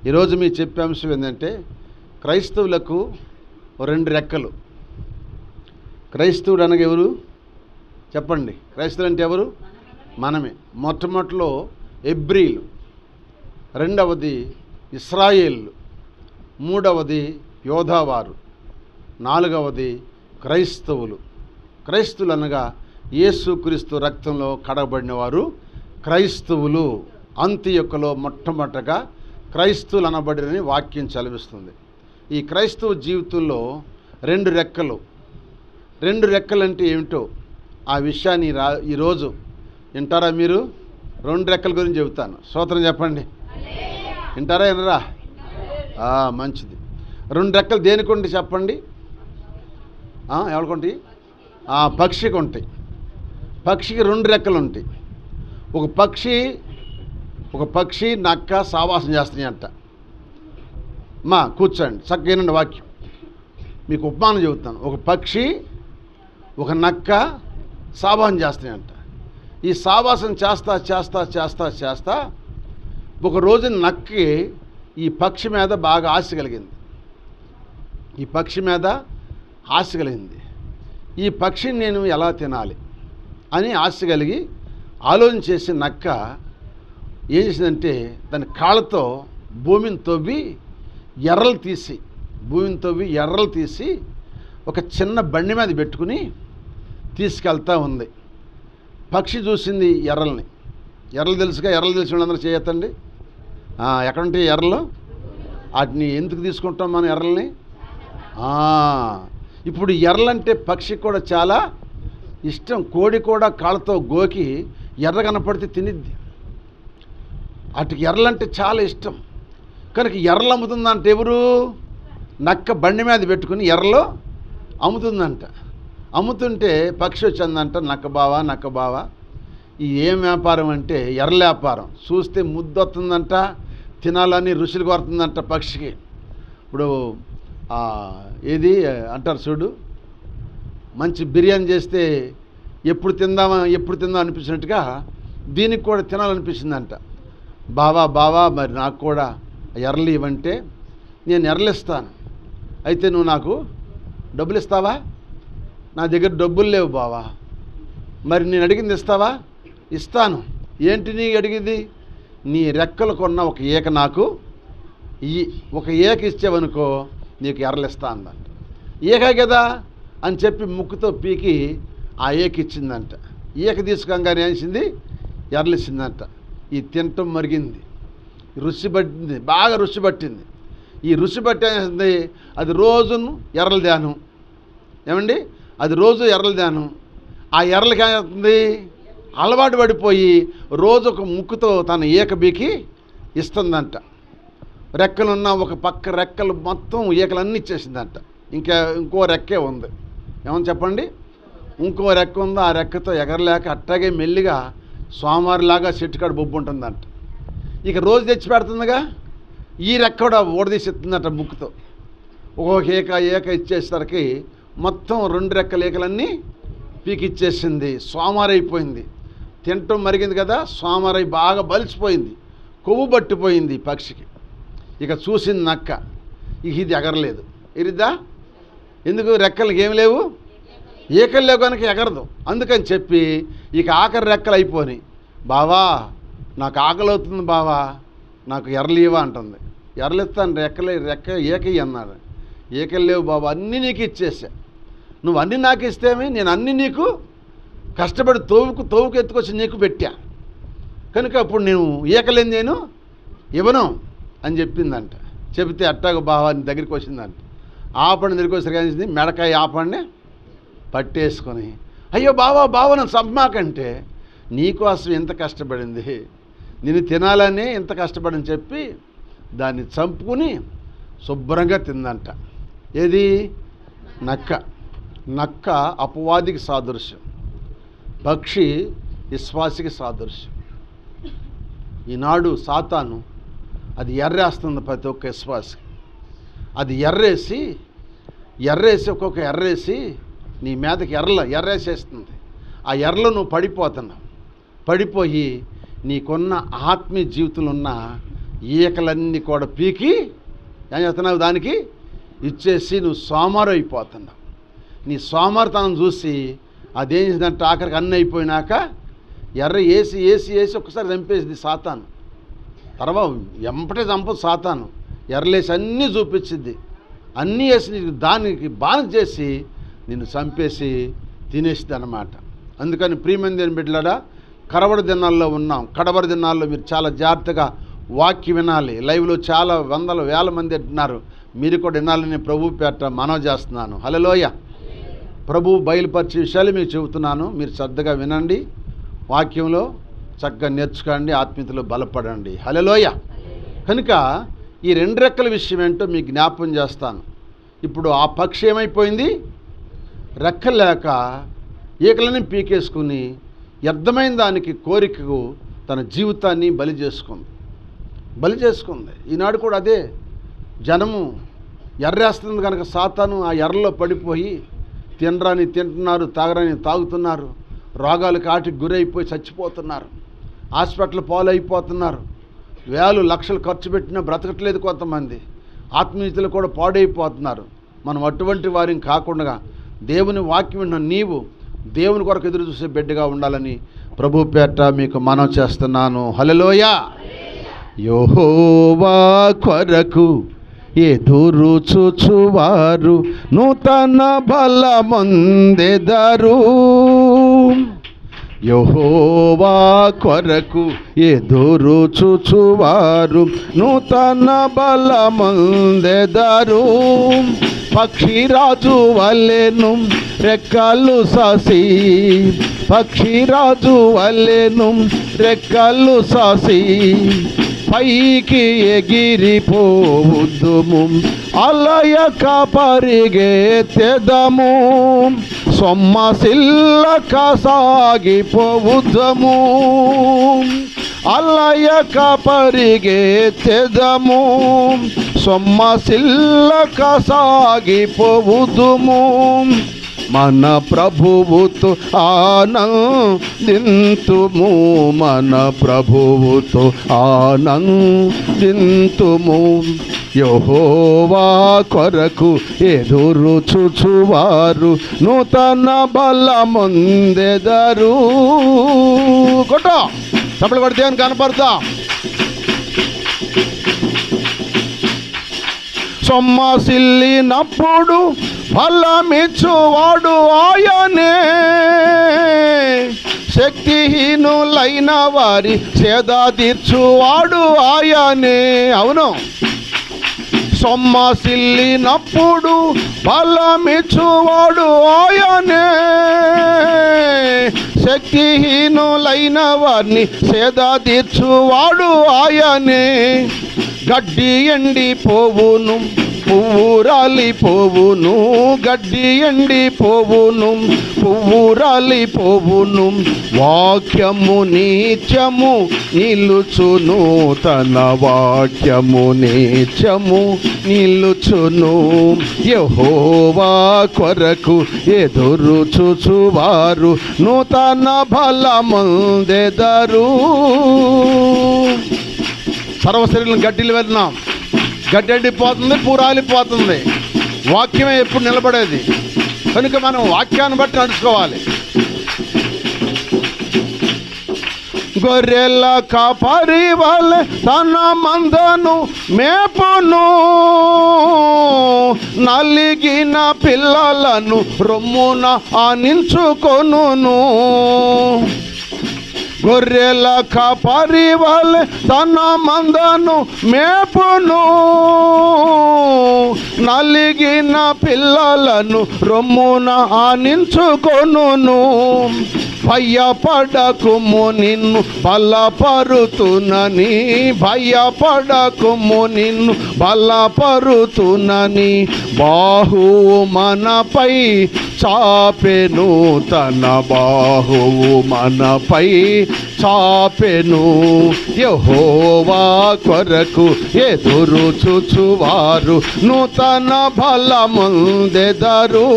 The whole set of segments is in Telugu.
ఈరోజు మీ చెప్పే అంశం ఏంటంటే క్రైస్తవులకు రెండు రెక్కలు. క్రైస్తవుడు అనగా ఎవరు చెప్పండి? క్రైస్తవులు అంటే ఎవరు? మనమే. మొట్టమొదటిలో ఎబ్రీలు, రెండవది ఇశ్రాయేళ్ళు, మూడవది యోధావారు, నాలుగవది క్రైస్తవులు. క్రైస్తవులు అనగా యేసుక్రీస్తు రక్తంలో కడగబడిన వారు క్రైస్తవులు. అంత్యొక్కలో మొట్టమొదటగా క్రైస్తవులు అనబడినని వాక్యం చదివిస్తుంది. ఈ క్రైస్తవ జీవితంలో రెండు రెక్కలు. రెండు రెక్కలంటే ఏమిటో ఆ విషయాన్ని ఈరోజు వింటారా మీరు? రెండు రెక్కల గురించి చెబుతాను. స్తోత్రం చెప్పండి. వింటారా వినరా? మంచిది. రెండు రెక్కలు దేనికి ఉంటాయి చెప్పండి? ఎవరికి ఉంటాయి? పక్షికి ఉంటాయి. పక్షికి రెండు రెక్కలు ఉంటాయి. ఒక పక్షి నక్క సావాసం చేస్తున్నాయి అంట. కూర్చోండి చక్కగా వాక్యం మీకు ఉపమానం చెబుతాను. ఒక పక్షి ఒక నక్క సావాసం చేస్తున్నాయంట. ఈ సావాసం చేస్తా చేస్తా చేస్తా చేస్తా ఒక రోజు నక్కకి ఈ పక్షి మీద బాగా ఆశ కలిగింది. ఈ పక్షిని నేను ఎలా తినాలి అని ఆశ కలిగి ఆలోచన చేసి నక్క ఏం చేసిందంటే దాని కాళ్ళతో భూమిని తవ్వి ఎర్రలు తీసి ఒక చిన్న బండి మీద పెట్టుకుని తీసుకెళ్తా ఉంది. పక్షి చూసింది ఎర్రల్ని. ఎర్రలు తెలుసుగా? ఎర్రలు తెలిసి వాళ్ళందరూ చేయొద్దండి. ఎక్కడుంటాయి ఎర్రలు? వాటిని ఎందుకు తీసుకుంటాం మనం ఎర్రల్ని? ఇప్పుడు ఎర్రలంటే పక్షికి కూడా చాలా ఇష్టం. కోడి కూడా కాళ్ళతో గోకి ఎర్ర కనపడితే తినిద్ది. వాటికి ఎర్రలంటే చాలా ఇష్టం. కనుక ఎర్రలు అమ్ముతుందంట. ఎవరు? నక్క బండి మీద పెట్టుకుని ఎర్రలు అమ్ముతుందంట. అమ్ముతుంటే పక్షి వచ్చిందంట, నక్క బావా ఈ ఏం వ్యాపారం అంటే ఎర్రల వ్యాపారం. చూస్తే ముద్దు వస్తుందంట, తినాలని రుచులు కోరుతుందంట పక్షికి. ఇప్పుడు ఏది అంటారు చూడు, మంచి బిర్యానీ చేస్తే ఎప్పుడు తిందాం అనిపించినట్టుగా దీనికి కూడా తినాలనిపించిందంట. బావా మరి నాకు కూడా ఎర్రలు ఇవ్వంటే నేను ఎర్రలు ఇస్తాను. అయితే నువ్వు నాకు డబ్బులు ఇస్తావా? నా దగ్గర డబ్బులు లేవు బావా. మరి నేను అడిగింది ఇస్తావా? ఇస్తాను. ఏంటి నీ అడిగింది? నీ రెక్కలు కొన్న ఒక ఈక నాకు ఒక ఈక ఇచ్చావనుకో నీకు ఎర్రలు ఇస్తా అందంట. ఈక కదా అని చెప్పి ముక్కుతో పీకి ఆ ఈక ఇచ్చిందంట. ఈక తీసుకోగానే వేసింది ఎర్రలు ఇచ్చిందంట. ఈ తింటం మరిగింది, బాగా రుచి పట్టింది. ఈ రుచి పట్టేసింది. అది రోజును ఎర్రలు ధ్యానం. ఏమండి? అది రోజు ఎర్రలు ధ్యానం. ఆ ఎర్రలకి ఏమవుతుంది? అలవాటు పడిపోయి రోజు ఒక ముక్కుతో తన ఈక బీకి ఇస్తుందంట. రెక్కలున్న ఒక పక్క రెక్కలు మొత్తం ఈకలన్నీ ఇచ్చేసిందంట. ఇంకో రెక్కే ఉంది. ఏమని చెప్పండి? ఇంకో రెక్క ఉంది. ఆ రెక్కతో ఎగరలేక అట్టాగే మెల్లిగా సోమవారిలాగా చెట్టుకాడ బొబ్బు ఉంటుందంట. ఇక రోజు తెచ్చి పెడుతుందిగా, ఈ రెక్క కూడా ఊడదీసి ఇస్తుందంట ముక్కుతో. ఒక్కొక్క ఈక ఇచ్చేసరికి మొత్తం రెండు రెక్కల ఈకలన్నీ పీకిచ్చేసింది. సోమవారం అయిపోయింది. తింటం మరిగింది కదా, సోమవారం బాగా బలిసిపోయింది, కొవ్వు పట్టిపోయింది పక్షికి. ఇక చూసింది నక్క, ఇది ఎగరలేదు. ఎరిద్దా? ఎందుకు? రెక్కలకి ఏమి లేవు, ఈకలు లేవు కనుక ఎగరదు. అందుకని చెప్పి ఇక ఆఖరి రెక్కలు అయిపోయి, బావా నాకు ఆకలి అవుతుంది బావా, నాకు ఎర్రలు ఇవ్వ అంటుంది. ఎర్రలు ఇస్తాను, ఈక అన్నాడు. ఈకలు లేవు బాబా, అన్నీ నీకు ఇచ్చేసా. నువ్వు అన్నీ నాకు ఇస్తేమి, నేను అన్నీ నీకు కష్టపడి తోవుకు ఎత్తుకొచ్చి నీకు పెట్టా. కనుక అప్పుడు నేను ఈకలేని నేను ఇవ్వను అని చెప్పిందంట. చెబితే అట్టాగ బావా నీ దగ్గరికి వచ్చిందంట. ఆపండి దగ్గరికి వచ్చి మెడకాయ ఆపండి పట్టేసుకొని, అయ్యో బావా నన్ను చంపమాకంటే నీకోసం ఎంత కష్టపడింది, నేను తినాలని ఎంత కష్టపడని చెప్పి దాన్ని చంపుకుని శుభ్రంగా తిందంట. ఏది? నక్క అపవాదికి సాదృశ్యం, పక్షి విశ్వాసికి సాదృశ్యం. ఈనాడు సాతాను అది ఎర్రేస్తుంది ప్రతి ఒక్క విశ్వాసికి. అది ఎర్రేసి ఒక్కొక్క ఎర్రేసి నీ మీదకి ఎర్రేసేస్తుంది. ఆ ఎర్రలో నువ్వు పడిపోతున్నావు. పడిపోయి నీకున్న ఆత్మీయ జీవితంలో ఉన్న ఈకలన్నీ కూడా పీకి ఏం చేస్తున్నావు, దానికి ఇచ్చేసి నువ్వు సోమారు అయిపోతున్నావు. నీ సోమారుతనం చూసి అదేం చేసిందంటే ఆఖరికి అన్నీ అయిపోయినాక ఎర్ర వేసి వేసి వేసి ఒక్కసారి చంపేసింది సాతాను. తర్వాత ఎంపటే చంపదు సాతాను, ఎర్రలేసి అన్నీ చూపించింది, అన్నీ వేసి నీకు దానికి బాణ చేసి నిన్ను చంపేసి తినేసింది అన్నమాట. అందుకని ప్రియమైన బిడ్డలారా, కడవరి దినాల్లో ఉన్నాం. కడవరి దినాల్లో మీరు చాలా జాగ్రత్తగా వాక్యం వినాలి. లైవ్లో చాలా వందల వేల మంది అంటున్నారు, మీరు కూడా వినాలని ప్రభు పేట మనవి చేస్తున్నాను. హల్లెలూయా. ప్రభు బయలుపరిచే విషయాలు మీకు చెబుతున్నాను, మీరు శ్రద్ధగా వినండి, వాక్యంలో చక్కగా నేర్చుకోండి, ఆత్మీయతలో బలపడండి. హల్లెలూయా. కనుక ఈ 2 రెక్కల విషయం ఏంటో మీకు జ్ఞాపకం చేస్తాను. ఇప్పుడు ఆ పక్షి ఏమైపోయింది, రెక్కలు లేక ఈకలని పీకేసుకుని వ్యర్థమైన దానికి కోరికకు తన జీవితాన్ని బలి చేసుకుంది. ఈనాడు కూడా అదే జనము ఎర్రేస్తుంది కనుక సాతాను ఆ ఎర్రలో పడిపోయి తినరాని తింటున్నారు, తాగరాని తాగుతున్నారు, రోగాలకు ఆటికి గురైపోయి చచ్చిపోతున్నారు, హాస్పిటల్ పాలైపోతున్నారు, వేలు లక్షలు ఖర్చు పెట్టినా బ్రతకట్లేదు కొంతమంది, ఆత్మీయతలు కూడా పాడైపోతున్నారు. మనం అటువంటి వారిని కాకుండా దేవుని వాక్యం విన్న నీవు దేవుని కొరకు ఎదురు చూసే బిడ్డగా ఉండాలని ప్రభు పేట మీకు మనవి చేస్తున్నాను. హల్లెలూయా. యెహోవా కొరకు ఎదురు చూచువారు నూతన బలమొందెదరు. యెహోవా కొరకు ఎదురు చూచువారు నూతన బలమొందెదరు. పక్షిరాజు వలెను రెక్కలు సాసి, పక్షిరాజు వలెను రెక్కలు సాసి పైకి ఎగిరిపోవుదుము, అలయక పరిగెత్తెదము, సొమ్మసిల్లక సాగిపోవుదము, అలయక పరిగెత్తెదము, సొమ్మసిల్లక సాగిపోవుదుము. మన ప్రభువుతో ఆనందింతుము, మన ప్రభువుతో ఆనందింతుము. యెహోవా కొరకు ఎదురు చూచువారు నూతన బలమొందెదరు. కొట్టో చప్పట్లు కొడితే అని కనపడతా. సొమ్మసిల్లినప్పుడు ఫలమిచ్చువాడు ఆయనే, శక్తిహీనులైన వారి సేద తీర్చువాడు ఆయనే. అవును, సొమ్మసిల్లినప్పుడు ఫలమిచ్చువాడు ఆయనే, శక్తిహీనులైన వారిని సేద తీర్చువాడు ఆయనే. గడ్డి ఎండిపోవును, పువ్వు రాలిపోవును, గడ్డి ఎండిపోవును, పువ్వు రాలిపోవును, వాక్యము నిత్యము నిలుచును, తన వాక్యము నిత్యము నిలుచును. యెహోవా కొరకు ఎదురు చూచువారు నూతన బలమొందెదరు. సర్వశరీరం గడ్డిలు వెళ్ళినాం, గడ్డి ఎండిపోతుంది, పూరాలిపోతుంది, వాక్యమే ఎప్పుడు నిలబడేది. కనుక మనం వాక్యాన్ని బట్టి నడుచుకోవాలి. గొర్రెల కాపరి వలె తన మందను మేపును, నలిగిన పిల్లలను రొమ్మున ఆనించుకొనును. గొర్రెల కాపరి వలె తన మందను మేపును, నలిగిన పిల్లలను రొమ్మున ఆనించుకొనును. భయపడకుము నిన్ను బలపరుతునని, భయపడకుము నిన్ను బలపరుతునని, బాహువు మనపై చాపెను, తన బాహువు మనపై చాపెను. యెహోవా కొరకు ఎదురు చూచువారు నూతన బలముందెదరు.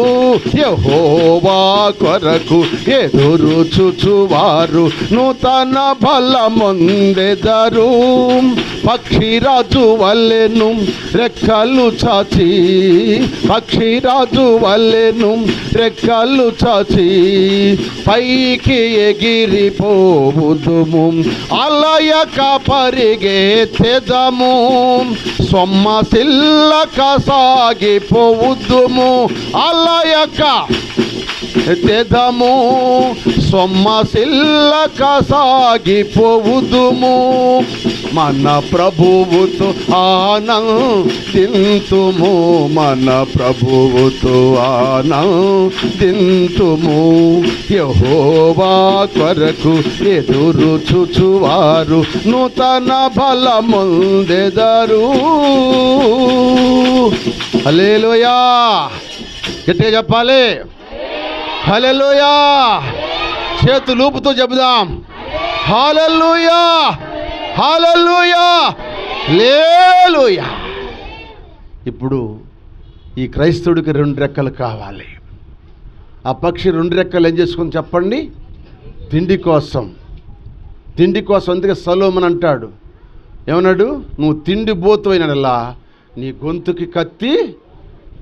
యెహోవా కొరకు ఎదురు చూచువారు నూతన బలముందెదరు. పక్షిరాజు వల్లెను రెక్కలు చాచి, పక్షిరాజు వల్లెను రెక్కలు చాచి పైకి ఎగిరిపోవుదుము. అలయక పరిగెత్తెదము, సొమ్మసిల్లక సాగిపోవుదుము. అలయక తెదము, సొమ్మసిల్లక సాగిపోవుదుము. మన ప్రభువుతో ఆనందింతుము, మన ప్రభువుతో ఆనందింతుము. యెహోవా కొరకు ఎదురు చూచువారు నూతన బలముందెదరు. హల్లెలూయా, గట్టిగా చెప్పాలి. హల్లెలూయా, చేతులూపుతూ చెబుదాం. హల్లెలూయా, హల్లెలూయా, హల్లెలూయా. ఇప్పుడు ఈ క్రైస్తవుడికి 2 రెక్కలు కావాలి. ఆ పక్షి 2 రెక్కలు ఏం చేసుకుని చెప్పండి? తిండి కోసం. తిండి కోసం. అందుకే సొలొమోను అంటాడు, ఏమన్నాడు? నువ్వు తిండి బోతువైనలా నీ గొంతుకి కత్తి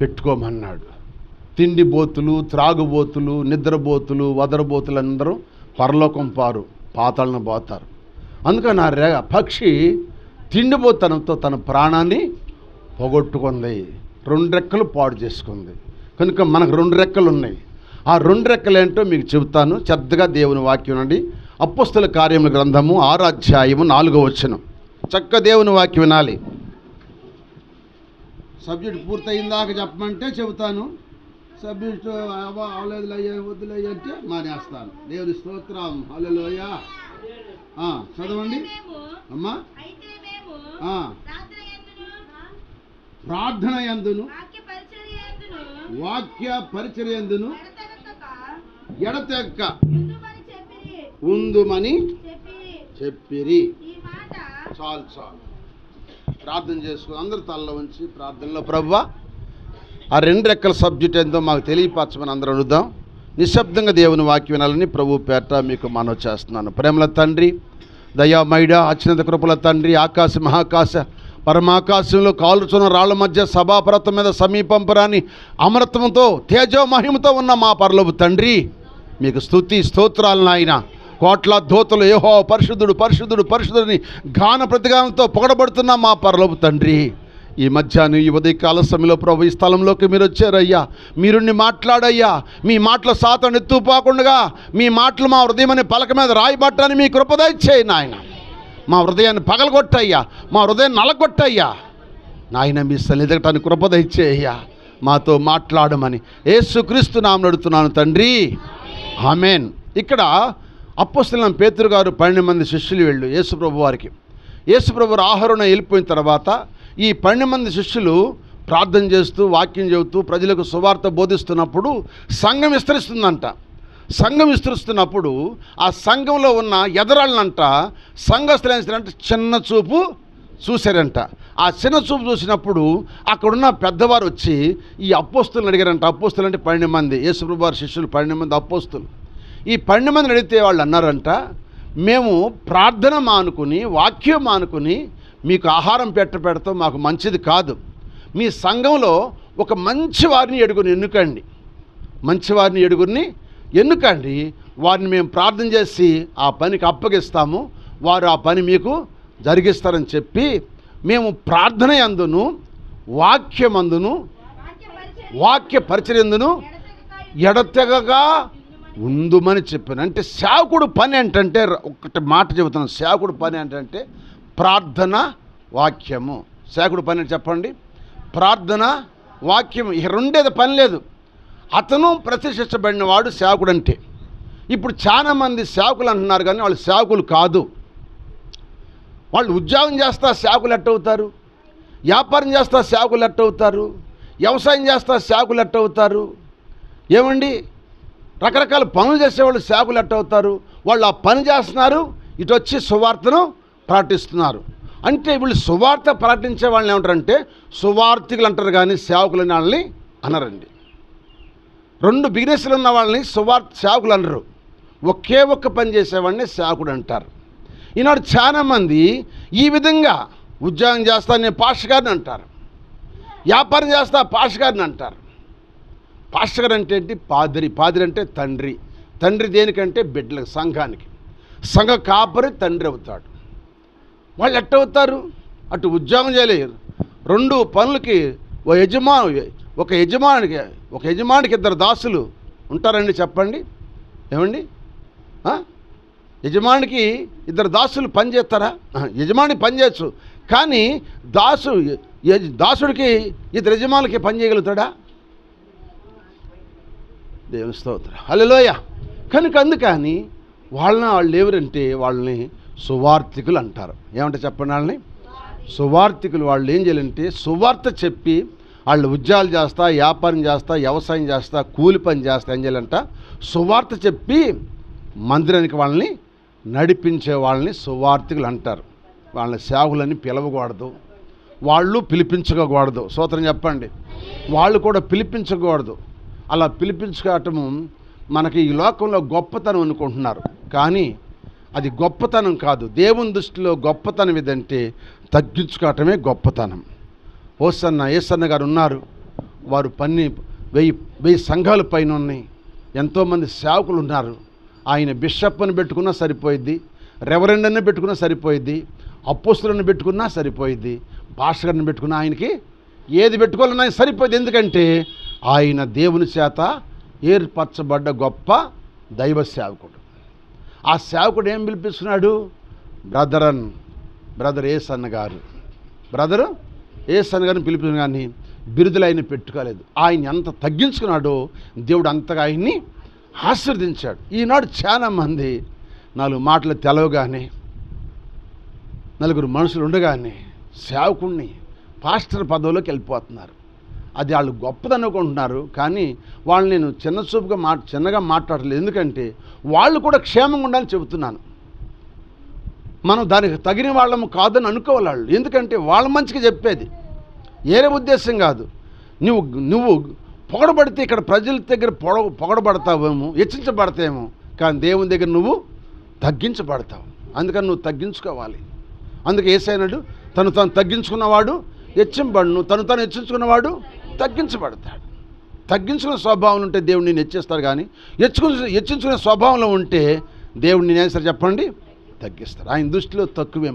పెట్టుకోమన్నాడు. తిండి బోతులు, త్రాగుబోతులు, నిద్రబోతులు, వదరబోతులు అందరూ పరలోకం పారు, పాతాళన పోతారు. అందుకని ఆ పక్షి తిండిబోతనంతో తన ప్రాణాన్ని పోగొట్టుకుంది, 2 రెక్కలు పాడు చేసుకుంది. కనుక మనకు 2 రెక్కలు ఉన్నాయి. ఆ 2 రెక్కలు ఏంటో మీకు చెబుతాను. శ్రద్ధగా దేవుని వాక్యం అండి. అప్పొస్తల కార్యముల గ్రంథము 6వ అధ్యాయము 4వ వచనం. చక్క దేవుని వాక్యం వినాలి. సబ్జెక్ట్ పూర్తయిందాక చెప్పమంటే చెబుతాను, సబ్జెక్టు అవలేదులయ్యా వద్దులయ్యా అంటే మానేస్తాను. దేవుని స్తోత్రం. హల్లెలూయా. చదవండి అమ్మా. ప్రార్థన యందును వాక్య పరిచర్యందును ఎడతెక్క ఉందుమని చెప్పిరి. చాలు చాలు. ప్రార్థన చేసుకో. అందరు తల్ల ఉంచి ప్రార్థనలో, ప్రభువా ఆ 2 రెక్కల సబ్జెక్ట్ ఎంతో మాకు తెలియపరచమని అందరూ అడుగుదాం. నిశ్శబ్దంగా దేవుని వాక్యం వినాలని ప్రభు పేట మీకు మనవి చేస్తున్నాను. ప్రేమల తండ్రి, దయామయుడ, అత్యున్నత కృపల తండ్రి, ఆకాశ మహాకాశ పరమాకాశంలో కాలుచున్న రాళ్ల మధ్య సభాపర్వతం మీద సమీపంపురాని అమృతంతో తేజో మహిమతో ఉన్న మా పరలోపు తండ్రి, మీకు స్తుతి స్తోత్రాలు నాయన. కోట్ల దూతలు యెహోవా పరిశుద్ధుడు పరిశుద్ధుడు పరిశుద్ధుడిని గాన ప్రతిగానంతో పొగడబడుతున్న మా పరలోపు తండ్రి, ఈ మధ్యాహ్నం ఈ ఉదయకాల సమయంలో ప్రభు ఈ స్థలంలోకి మీరు వచ్చారయ్యా. మీరుండి మాట్లాడయ్యా. మీ మాటలు సాతాను ఎత్తుపోకుండా మీ మాటలు మా హృదయం అనే పలక మీద రాయబట్టాలని మీ కృప దయచేయి నాయన. మా హృదయాన్ని పగలగొట్టయ్యా, మా హృదయాన్ని నలగొట్టయ్యా నాయన. మీ సన్నిధిని కృప దయచేయ్యా, మాతో మాట్లాడమని యేసుక్రీస్తు నామమున అడుగుతున్నాను తండ్రి, ఆమేన్. ఇక్కడ అప్పొస్తలులైన పేతురు గారు 12 మంది శిష్యులు వెళ్ళు యేసుప్రభు వారికి. యేసుప్రభు ఆహారం వెళ్ళిపోయిన తర్వాత ఈ 12 మంది శిష్యులు ప్రార్థన చేస్తూ వాక్యం చెబుతూ ప్రజలకు సువార్త బోధిస్తున్నప్పుడు సంఘం విస్తరిస్తుందంట. సంఘం విస్తరిస్తున్నప్పుడు ఆ సంఘంలో ఉన్న ఎదరాళ్ళనంట సంఘస్థులంటే చిన్న చూపు చూశారంట. ఆ చిన్న చూపు చూసినప్పుడు అక్కడున్న పెద్దవారు వచ్చి ఈ అప్పొస్తలుని అడిగారంట. అప్పొస్తలు అంటే 12 మంది, యేసుప్రభు వారి శిష్యులు 12 మంది అప్పొస్తలు. ఈ 12 మందిని అడిగితే వాళ్ళు అన్నారంట, మేము ప్రార్థన మానుకుని వాక్యం మానుకుని మీకు ఆహారం పెడతాం మాకు మంచిది కాదు. మీ సంఘంలో ఒక మంచి వారిని ఎన్నుకండి, మంచివారిని ఎన్నుకండి. వారిని మేము ప్రార్థన చేసి ఆ పనికి అప్పగిస్తాము, వారు ఆ పని మీకు జరిగిస్తారని చెప్పి మేము ప్రార్థన యందును వాక్యమందును వాక్య పరిచర్యందును ఎడతెగగా ఉందుమని చెప్పాను. అంటే సేవకుడు పని ఏంటంటే, ఒకటి మాట చెబుతున్నాను, సేవకుడు పని ఏంటంటే ప్రార్థన వాక్యము. సేవకుడు పని అని చెప్పండి, ప్రార్థన వాక్యము. ఇక రెండేది పని లేదు. అతను ప్రతిష్ఠించబడిన వాడు సేవకుడు అంటే. ఇప్పుడు చాలామంది సేవకులు అంటున్నారు కానీ వాళ్ళు సేవకులు కాదు. వాళ్ళు ఉద్యోగం చేస్తా సేవకులు ఎట్టవుతారు, వ్యాపారం చేస్తా సేవకులు ఎట్టవుతారు, వ్యవసాయం చేస్తా సేవకులు ఎట్టవుతారు, ఏమండి రకరకాల పనులు చేసేవాళ్ళు సేవకులు ఎట్టవుతారు. వాళ్ళు ఆ పని చేస్తున్నారు, ఇటు వచ్చి సువార్తను ప్రకటిస్తున్నారు. అంటే వీళ్ళు సువార్త ప్రకటించే వాళ్ళని ఏమంటారంటే సువార్థికులు అంటారు, కానీ సేవకులు అనే వాళ్ళని అనరండి. 2 బిజినెస్లు ఉన్న వాళ్ళని సేవకులు అనరు. ఒకే ఒక్క పని చేసేవాడిని సేవకుడు అంటారు. ఈనాడు చాలామంది ఈ విధంగా ఉద్యోగం చేస్తా నేను పాస్టర్ గారిని అంటారు, వ్యాపారం చేస్తా పాస్టర్ గారిని అంటారు. పాస్టర్ గారు అంటే ఏంటి? పాదిరి అంటే తండ్రి దేనికంటే బిడ్డలకు, సంఘానికి. సంఘ కాపరి తండ్రి అవుతాడు. వాళ్ళు ఎట్టవుతారు? అటు ఉద్యోగం చేయలేరు, 2 పనులకి ఒక యజమానికి 2 దాసులు ఉంటారండి. చెప్పండి ఏమండి? యజమానికి 2 దాసులు పని చేస్తారా? యజమాని పని చేయొచ్చు, కానీ దాసుడికి 2 యజమానులకి పని చేయగలుగుతాడా? దేవుని స్తోత్రం, హల్లెలూయా. కనుక అందుకని వాళ్ళు ఎవరంటే వాళ్ళని సువార్థికులు అంటారు. ఏమంటే చెప్పండి, వాళ్ళని సువార్థికులు. వాళ్ళు ఏం చేయాలంటే సువార్త చెప్పి వాళ్ళు ఉద్యోగాలు చేస్తా, వ్యాపారం చేస్తా, వ్యవసాయం చేస్తా, కూలి పని చేస్తా, ఏం చేయాలంట? సువార్త చెప్పి మందిరానికి వాళ్ళని నడిపించే వాళ్ళని సువార్థికులు అంటారు. వాళ్ళని సేవకులని పిలవకూడదు, వాళ్ళు పిలిపించకూడదు. స్తోత్రం చెప్పండి. వాళ్ళు కూడా పిలిపించకూడదు. అలా పిలిపించుకోవటము మనకి ఈ లోకంలో గొప్పతనం అనుకుంటున్నారు, కానీ అది గొప్పతనం కాదు. దేవుని దృష్టిలో గొప్పతనం ఏదంటే తగ్గించుకోవటమే గొప్పతనం. ఏసన్న గారు ఉన్నారు, వారు 1000 సంఘాల పైన ఉన్నాయి, ఎంతోమంది సేవకులు ఉన్నారు. ఆయన బిషప్ అని పెట్టుకున్నా సరిపోయిద్ది, రెవరెండ్ అని పెట్టుకున్నా సరిపోయిద్ది, అపోస్తులను పెట్టుకున్నా సరిపోయిద్ది, పాస్టర్ గారిని పెట్టుకున్నా ఆయనకి ఏది పెట్టుకోవాలన్నా ఆయన సరిపోయింది. ఎందుకంటే ఆయన దేవుని చేత ఏర్పరచబడ్డ గొప్ప దైవ సేవకుడు. ఆ సేవకుడు ఏం పిలిపిస్తున్నాడు? బ్రదర్ ఏసన్న గారు పిలిపిస్తున్నా, కానీ బిరుదులు ఆయన పెట్టుకోలేదు. ఆయన ఎంత తగ్గించుకున్నాడో దేవుడు అంతగా ఆయన్ని ఆశీర్వదించాడు. ఈనాడు చాలామంది 4 మాటలు తెలవగానే, 4 మనుషులు ఉండగానే సేవకుడిని పాస్టర్ పదవిలోకి వెళ్ళిపోతున్నారు. అది వాళ్ళు గొప్పదనుకుంటున్నారు, కానీ వాళ్ళు నేను చిన్నగా మాట్లాడలేదు. ఎందుకంటే వాళ్ళు కూడా క్షేమంగా ఉండాలని చెబుతున్నాను. మనం దానికి తగిన వాళ్ళము కాదని అనుకోవాలి వాళ్ళు. ఎందుకంటే వాళ్ళ మంచిగా చెప్పేది, ఏరే ఉద్దేశం కాదు. నువ్వు పొగడబడితే ఇక్కడ ప్రజల దగ్గర పొగడబడతావేమో, హెచ్చించబడతావేమో, కానీ దేవుని దగ్గర నువ్వు తగ్గించబడతావు. అందుకని నువ్వు తగ్గించుకోవాలి. అందుకే యేసయ్యనాడు, తను తగ్గించుకున్నవాడు హెచ్చింపబడును, తను హెచ్చించుకున్నవాడు తగ్గించబడతాడు. తగ్గించుకునే స్వభావం ఉంటే దేవుడు నేను హెచ్చిస్తాడు, కానీ హెచ్చించుకునే స్వభావంలో ఉంటే దేవుడు నేను ఏం సరే చెప్పండి తగ్గిస్తాడు. ఆయన దృష్టిలో తక్కువే.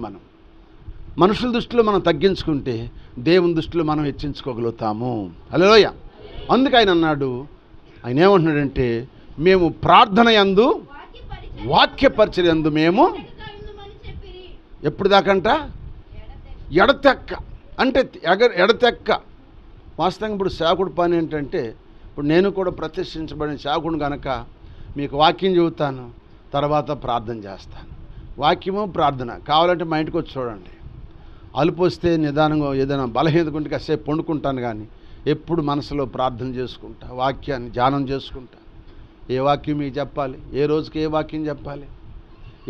మనుషుల దృష్టిలో మనం తగ్గించుకుంటే దేవుని దృష్టిలో మనం హెచ్చించుకోగలుగుతాము. హల్లెలూయా. అందుకే ఆయన అన్నాడు, ఆయన ఏమంటున్నాడంటే, మేము ప్రార్థన యందు వాక్య పరిచర్య యందు మేము ఎప్పుడు దాకంట ఎడతెక్క అంటే ఎడతెక్క. వాస్తవంగా ఇప్పుడు సేవకుడు పని ఏంటంటే, ఇప్పుడు నేను కూడా ప్రతిష్ఠించబడిన సేవకుడు కనుక మీకు వాక్యం చెబుతాను, తర్వాత ప్రార్థన చేస్తాను. వాక్యము ప్రార్థన కావాలంటే మా ఇంటికి వచ్చి చూడండి. అలుపు వస్తే నిదానంగా ఏదైనా బలహీనతకుంటే కాసేపు పండుకుంటాను, కానీ ఎప్పుడు మనసులో ప్రార్థన చేసుకుంటా, వాక్యాన్ని ధ్యానం చేసుకుంటా. ఏ వాక్యం మీకు చెప్పాలి, ఏ రోజుకి ఏ వాక్యం చెప్పాలి,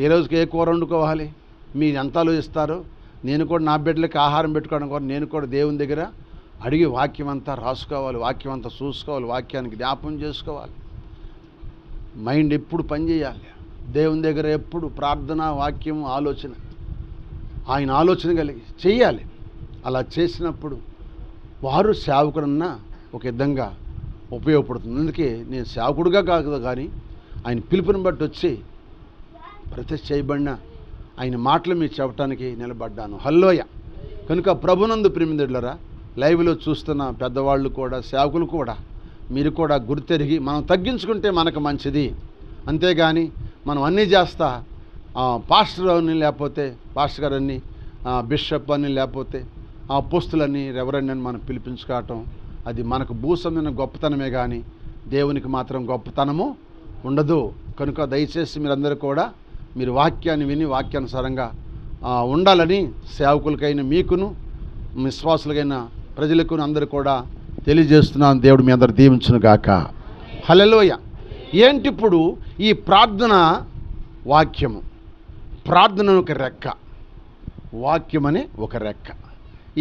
ఏ రోజుకి ఏ కూర వండుకోవాలి, మీరు ఎంత ఆలోచిస్తారో. నేను కూడా నా బిడ్డలకి ఆహారం పెట్టుకోవడం కూడా నేను కూడా దేవుని దగ్గర అడిగి వాక్యం అంతా రాసుకోవాలి, వాక్యం అంతా చూసుకోవాలి, వాక్యానికి జ్ఞాపం చేసుకోవాలి. మైండ్ ఎప్పుడు పనిచేయాలి దేవుని దగ్గర, ఎప్పుడు ప్రార్థన, వాక్యం, ఆలోచన, ఆయన ఆలోచన కలిగి చెయ్యాలి. అలా చేసినప్పుడు వారు సేవకుడన్నా ఒక విధంగా ఉపయోగపడుతుంది. అందుకే నేను సేవకుడుగా కాదు, కానీ ఆయన పిలుపుని బట్టి వచ్చి ప్రతిష్ఠ చేయబడిన ఆయన మాటలు మీకు చెప్పడానికి నిలబడ్డాను. హల్లెలూయా. కనుక ప్రభునందు ప్రియమిత్రులారా, లైవ్లో చూస్తున్న పెద్దవాళ్ళు కూడా, సేవకులు కూడా, మీరు కూడా గుర్తెరిగి మనం తగ్గించుకుంటే మనకు మంచిది. అంతేగాని మనం అన్నీ చేస్తా పాస్టర్ అని, లేకపోతే పాస్టర్ గారని, బిషప్ అని, లేకపోతే అపోస్తులని, రెవరెండ్ అని మనం పిలిపించుకోవటం, అది మనకు భూసమైన గొప్పతనమే, కానీ దేవునికి మాత్రం గొప్పతనము ఉండదు. కనుక దయచేసి మీరందరూ కూడా మీరు వాక్యాన్ని విని వాక్యానుసారంగా ఉండాలని సేవకులకైన మీకును, విశ్వాసులకైన ప్రజలకు అందరూ కూడా తెలియజేస్తున్నాను. దేవుడు మీ అందరు దీవించును గాక. హల్లెలూయా. ఏంటి ఇప్పుడు ఈ ప్రార్థన వాక్యము ప్రార్థన ఒక రెక్క, వాక్యం అనే ఒక రెక్క.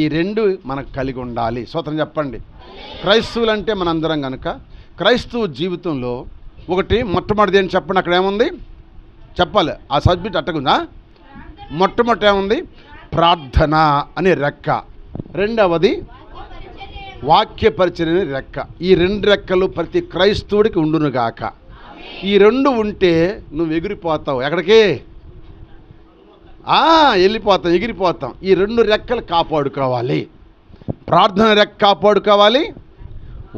ఈ రెండు మనకు కలిగి ఉండాలి. స్తోత్రం చెప్పండి. క్రైస్తవులంటే మనందరం కనుక క్రైస్తవ జీవితంలో ఒకటి మొట్టమొదటిది ఏంటి చెప్పండి. అక్కడ ఏముంది చెప్పాలి, ఆ సబ్జెక్ట్ అట్టగుందా? మొట్టమొదటి ఏముంది? ప్రార్థన అనే రెక్క. రెండవది వాక్య పరిచర్య అనే రెక్క. ఈ రెండు రెక్కలు ప్రతి క్రైస్తవుడికి ఉండునుగాక. ఈ రెండు ఉంటే నువ్వు ఎగిరిపోతావు. ఎక్కడికి? వెళ్ళిపోతాం, ఎగిరిపోతాం. ఈ రెండు రెక్కలు కాపాడుకోవాలి. ప్రార్థన రెక్క కాపాడుకోవాలి,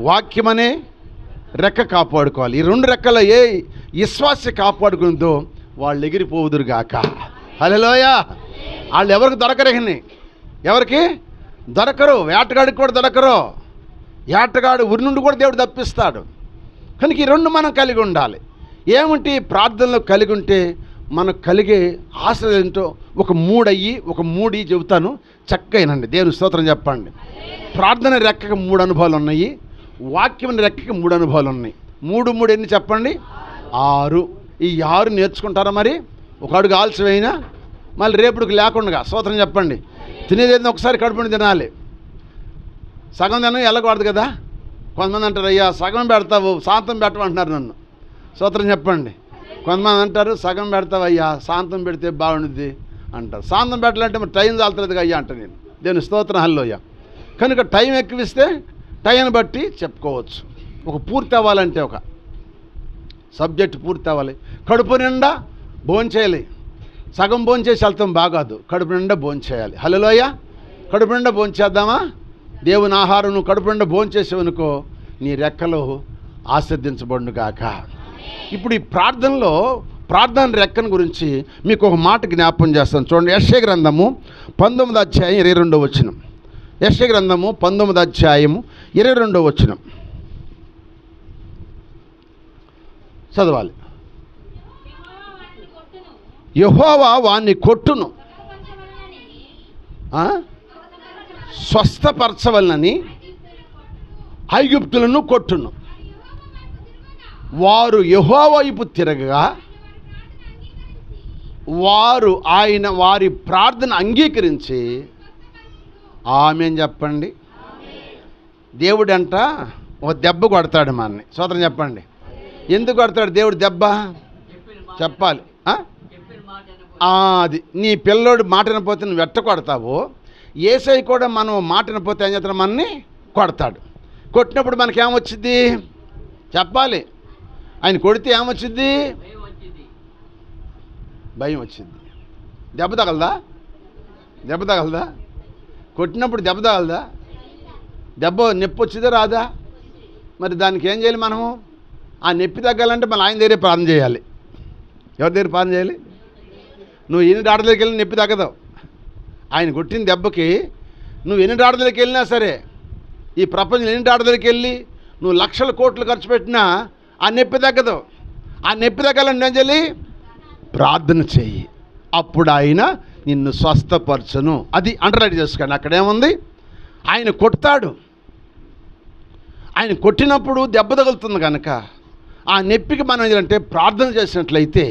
వాక్యం అనే రెక్క కాపాడుకోవాలి. ఈ రెండు రెక్కల ఏ విశ్వాస కాపాడుకుందో వాళ్ళు ఎగిరిపోవుదురుగాక. హల్లెలూయా. వాళ్ళు ఎవరికి దొరకరని, ఎవరికి దొరకరు, వేటగాడికి కూడా దొరకరు. వేటగాడు ఉరి నుండి కూడా దేవుడు తప్పిస్తాడు. కనుక ఈ రెండు మనం కలిగి ఉండాలి. ఏమిటి? ప్రార్థనలో కలిగి ఉంటే మనకు కలిగే ఆశలు ఏంటో ఒక మూడు చెబుతాను, చక్కైనండి. దేవుని స్తోత్రం చెప్పండి. ప్రార్థన రెక్కకి 3 అనుభవాలు ఉన్నాయి, వాక్యం రెక్కకి 3 అనుభవాలు ఉన్నాయి. 3 ఎన్ని చెప్పండి? 6. ఈ 6 నేర్చుకుంటారా? మరి ఒక అడుగు ఆలస్యమైనా మళ్ళీ రేపుడికి లేకుండా స్తోత్రం చెప్పండి. తినేది ఒకసారి కడుపుని తినాలి. సగం తిన వెళ్ళకూడదు కదా. కొంతమంది అంటారు, అయ్యా సగం పెడతావు, శాంతం పెట్టమంటున్నారు నన్ను. స్తోత్రం చెప్పండి. కొంతమంది అంటారు, సగం పెడతావు అయ్యా, శాంతం పెడితే బాగుండుద్ది అంటారు. శాంతం పెట్టాలంటే మరి టైం చాలుతుంది అయ్యా అంట నేను. దేవుని స్తోత్రం. హల్లెలూయా. కనుక టైం ఎక్కువిస్తే టైంని బట్టి చెప్పుకోవచ్చు. ఒక పూర్తి అవ్వాలంటే ఒక సబ్జెక్ట్ పూర్తి అవ్వాలి. కడుపు నిండా భోంచేయాలి. సగం భోంచేసి వెళ్తాం బాగాదు, కడుపు నిండా భోంచేయాలి. హల్లెలూయా. కడుపు నిండా భోంచేద్దామా? దేవుని ఆహారం నువ్వు కడుపు నిండా భోంచేసావనుకో నీ రెక్కలు ఆశీర్వదించబడునుగాక. ఇప్పుడు ఈ ప్రార్థనలో ప్రార్థన రెక్కను గురించి మీకు ఒక మాట జ్ఞాపకం చేస్తాను. చూడండి, యెషయా గ్రంథము 19వ అధ్యాయం 22వ వచనం. యెషయా గ్రంథము 19వ అధ్యాయము 22వ వచనం చదవాలి. యెహోవా వాణ్ణి కొట్టును, స్వస్థపరచవలనని ఐగుప్తులను కొట్టును. వారు యెహోవా వైపు తిరగగా వారి ప్రార్థన అంగీకరించి ఆమేన్ చెప్పండి. దేవుడంట ఒక దెబ్బ కొడతాడు మనని. స్తోత్రం చెప్పండి. ఎందుకు కొడతాడు దేవుడు దెబ్బ? చెప్పాలి. అది నీ పిల్లోడు మాట వినపోతే నువ్వు వెట్ట కొడతావు. యేసయ్య కూడా మనం మాట వినపోతే ఏం చేస్తాడు? మనని కొడతాడు. కొట్టినప్పుడు మనకేమొచ్చింది చెప్పాలి. ఆయన కొడితే ఏమొచ్చింది? భయం వచ్చింది. దెబ్బ తగలదా? కొట్టినప్పుడు దెబ్బ తగలదా? నొప్పి వచ్చిందా రాదా? మరి దానికి ఏం చేయాలి మనము? ఆ నొప్పి తగ్గాలంటే మళ్ళీ ఆయన దగ్గరే ప్రార్థన చేయాలి. ఎవరి దగ్గర ప్రార్థన చేయాలి? నువ్వు ఎన్ని డాక్టర్ దగ్గరికి వెళ్ళి నొప్పి తగ్గదు. ఆయన కొట్టిన దెబ్బకి నువ్వు ఎన్ని డాక్టర్ దగ్గరికి వెళ్ళినా సరే, ఈ ప్రపంచంలో ఎన్ని డాక్టర్ దగ్గరికి వెళ్ళి నువ్వు లక్షల కోట్లు ఖర్చు పెట్టినా ఆ నొప్పి తగ్గదు. ఆ నొప్పి తగ్గాలంటే ఏం చేయాలి? ప్రార్థన చెయ్యి. అప్పుడు ఆయన నిన్ను స్వస్థపరచును. అది అండర్లైన్ చేసుకోండి. అక్కడేముంది? ఆయన కొడతాడు. ఆయన కొట్టినప్పుడు దెబ్బ తగులుతుంది కనుక ఆ నొప్పికి మనం ఏంటంటే ప్రార్థన చేసినట్లయితే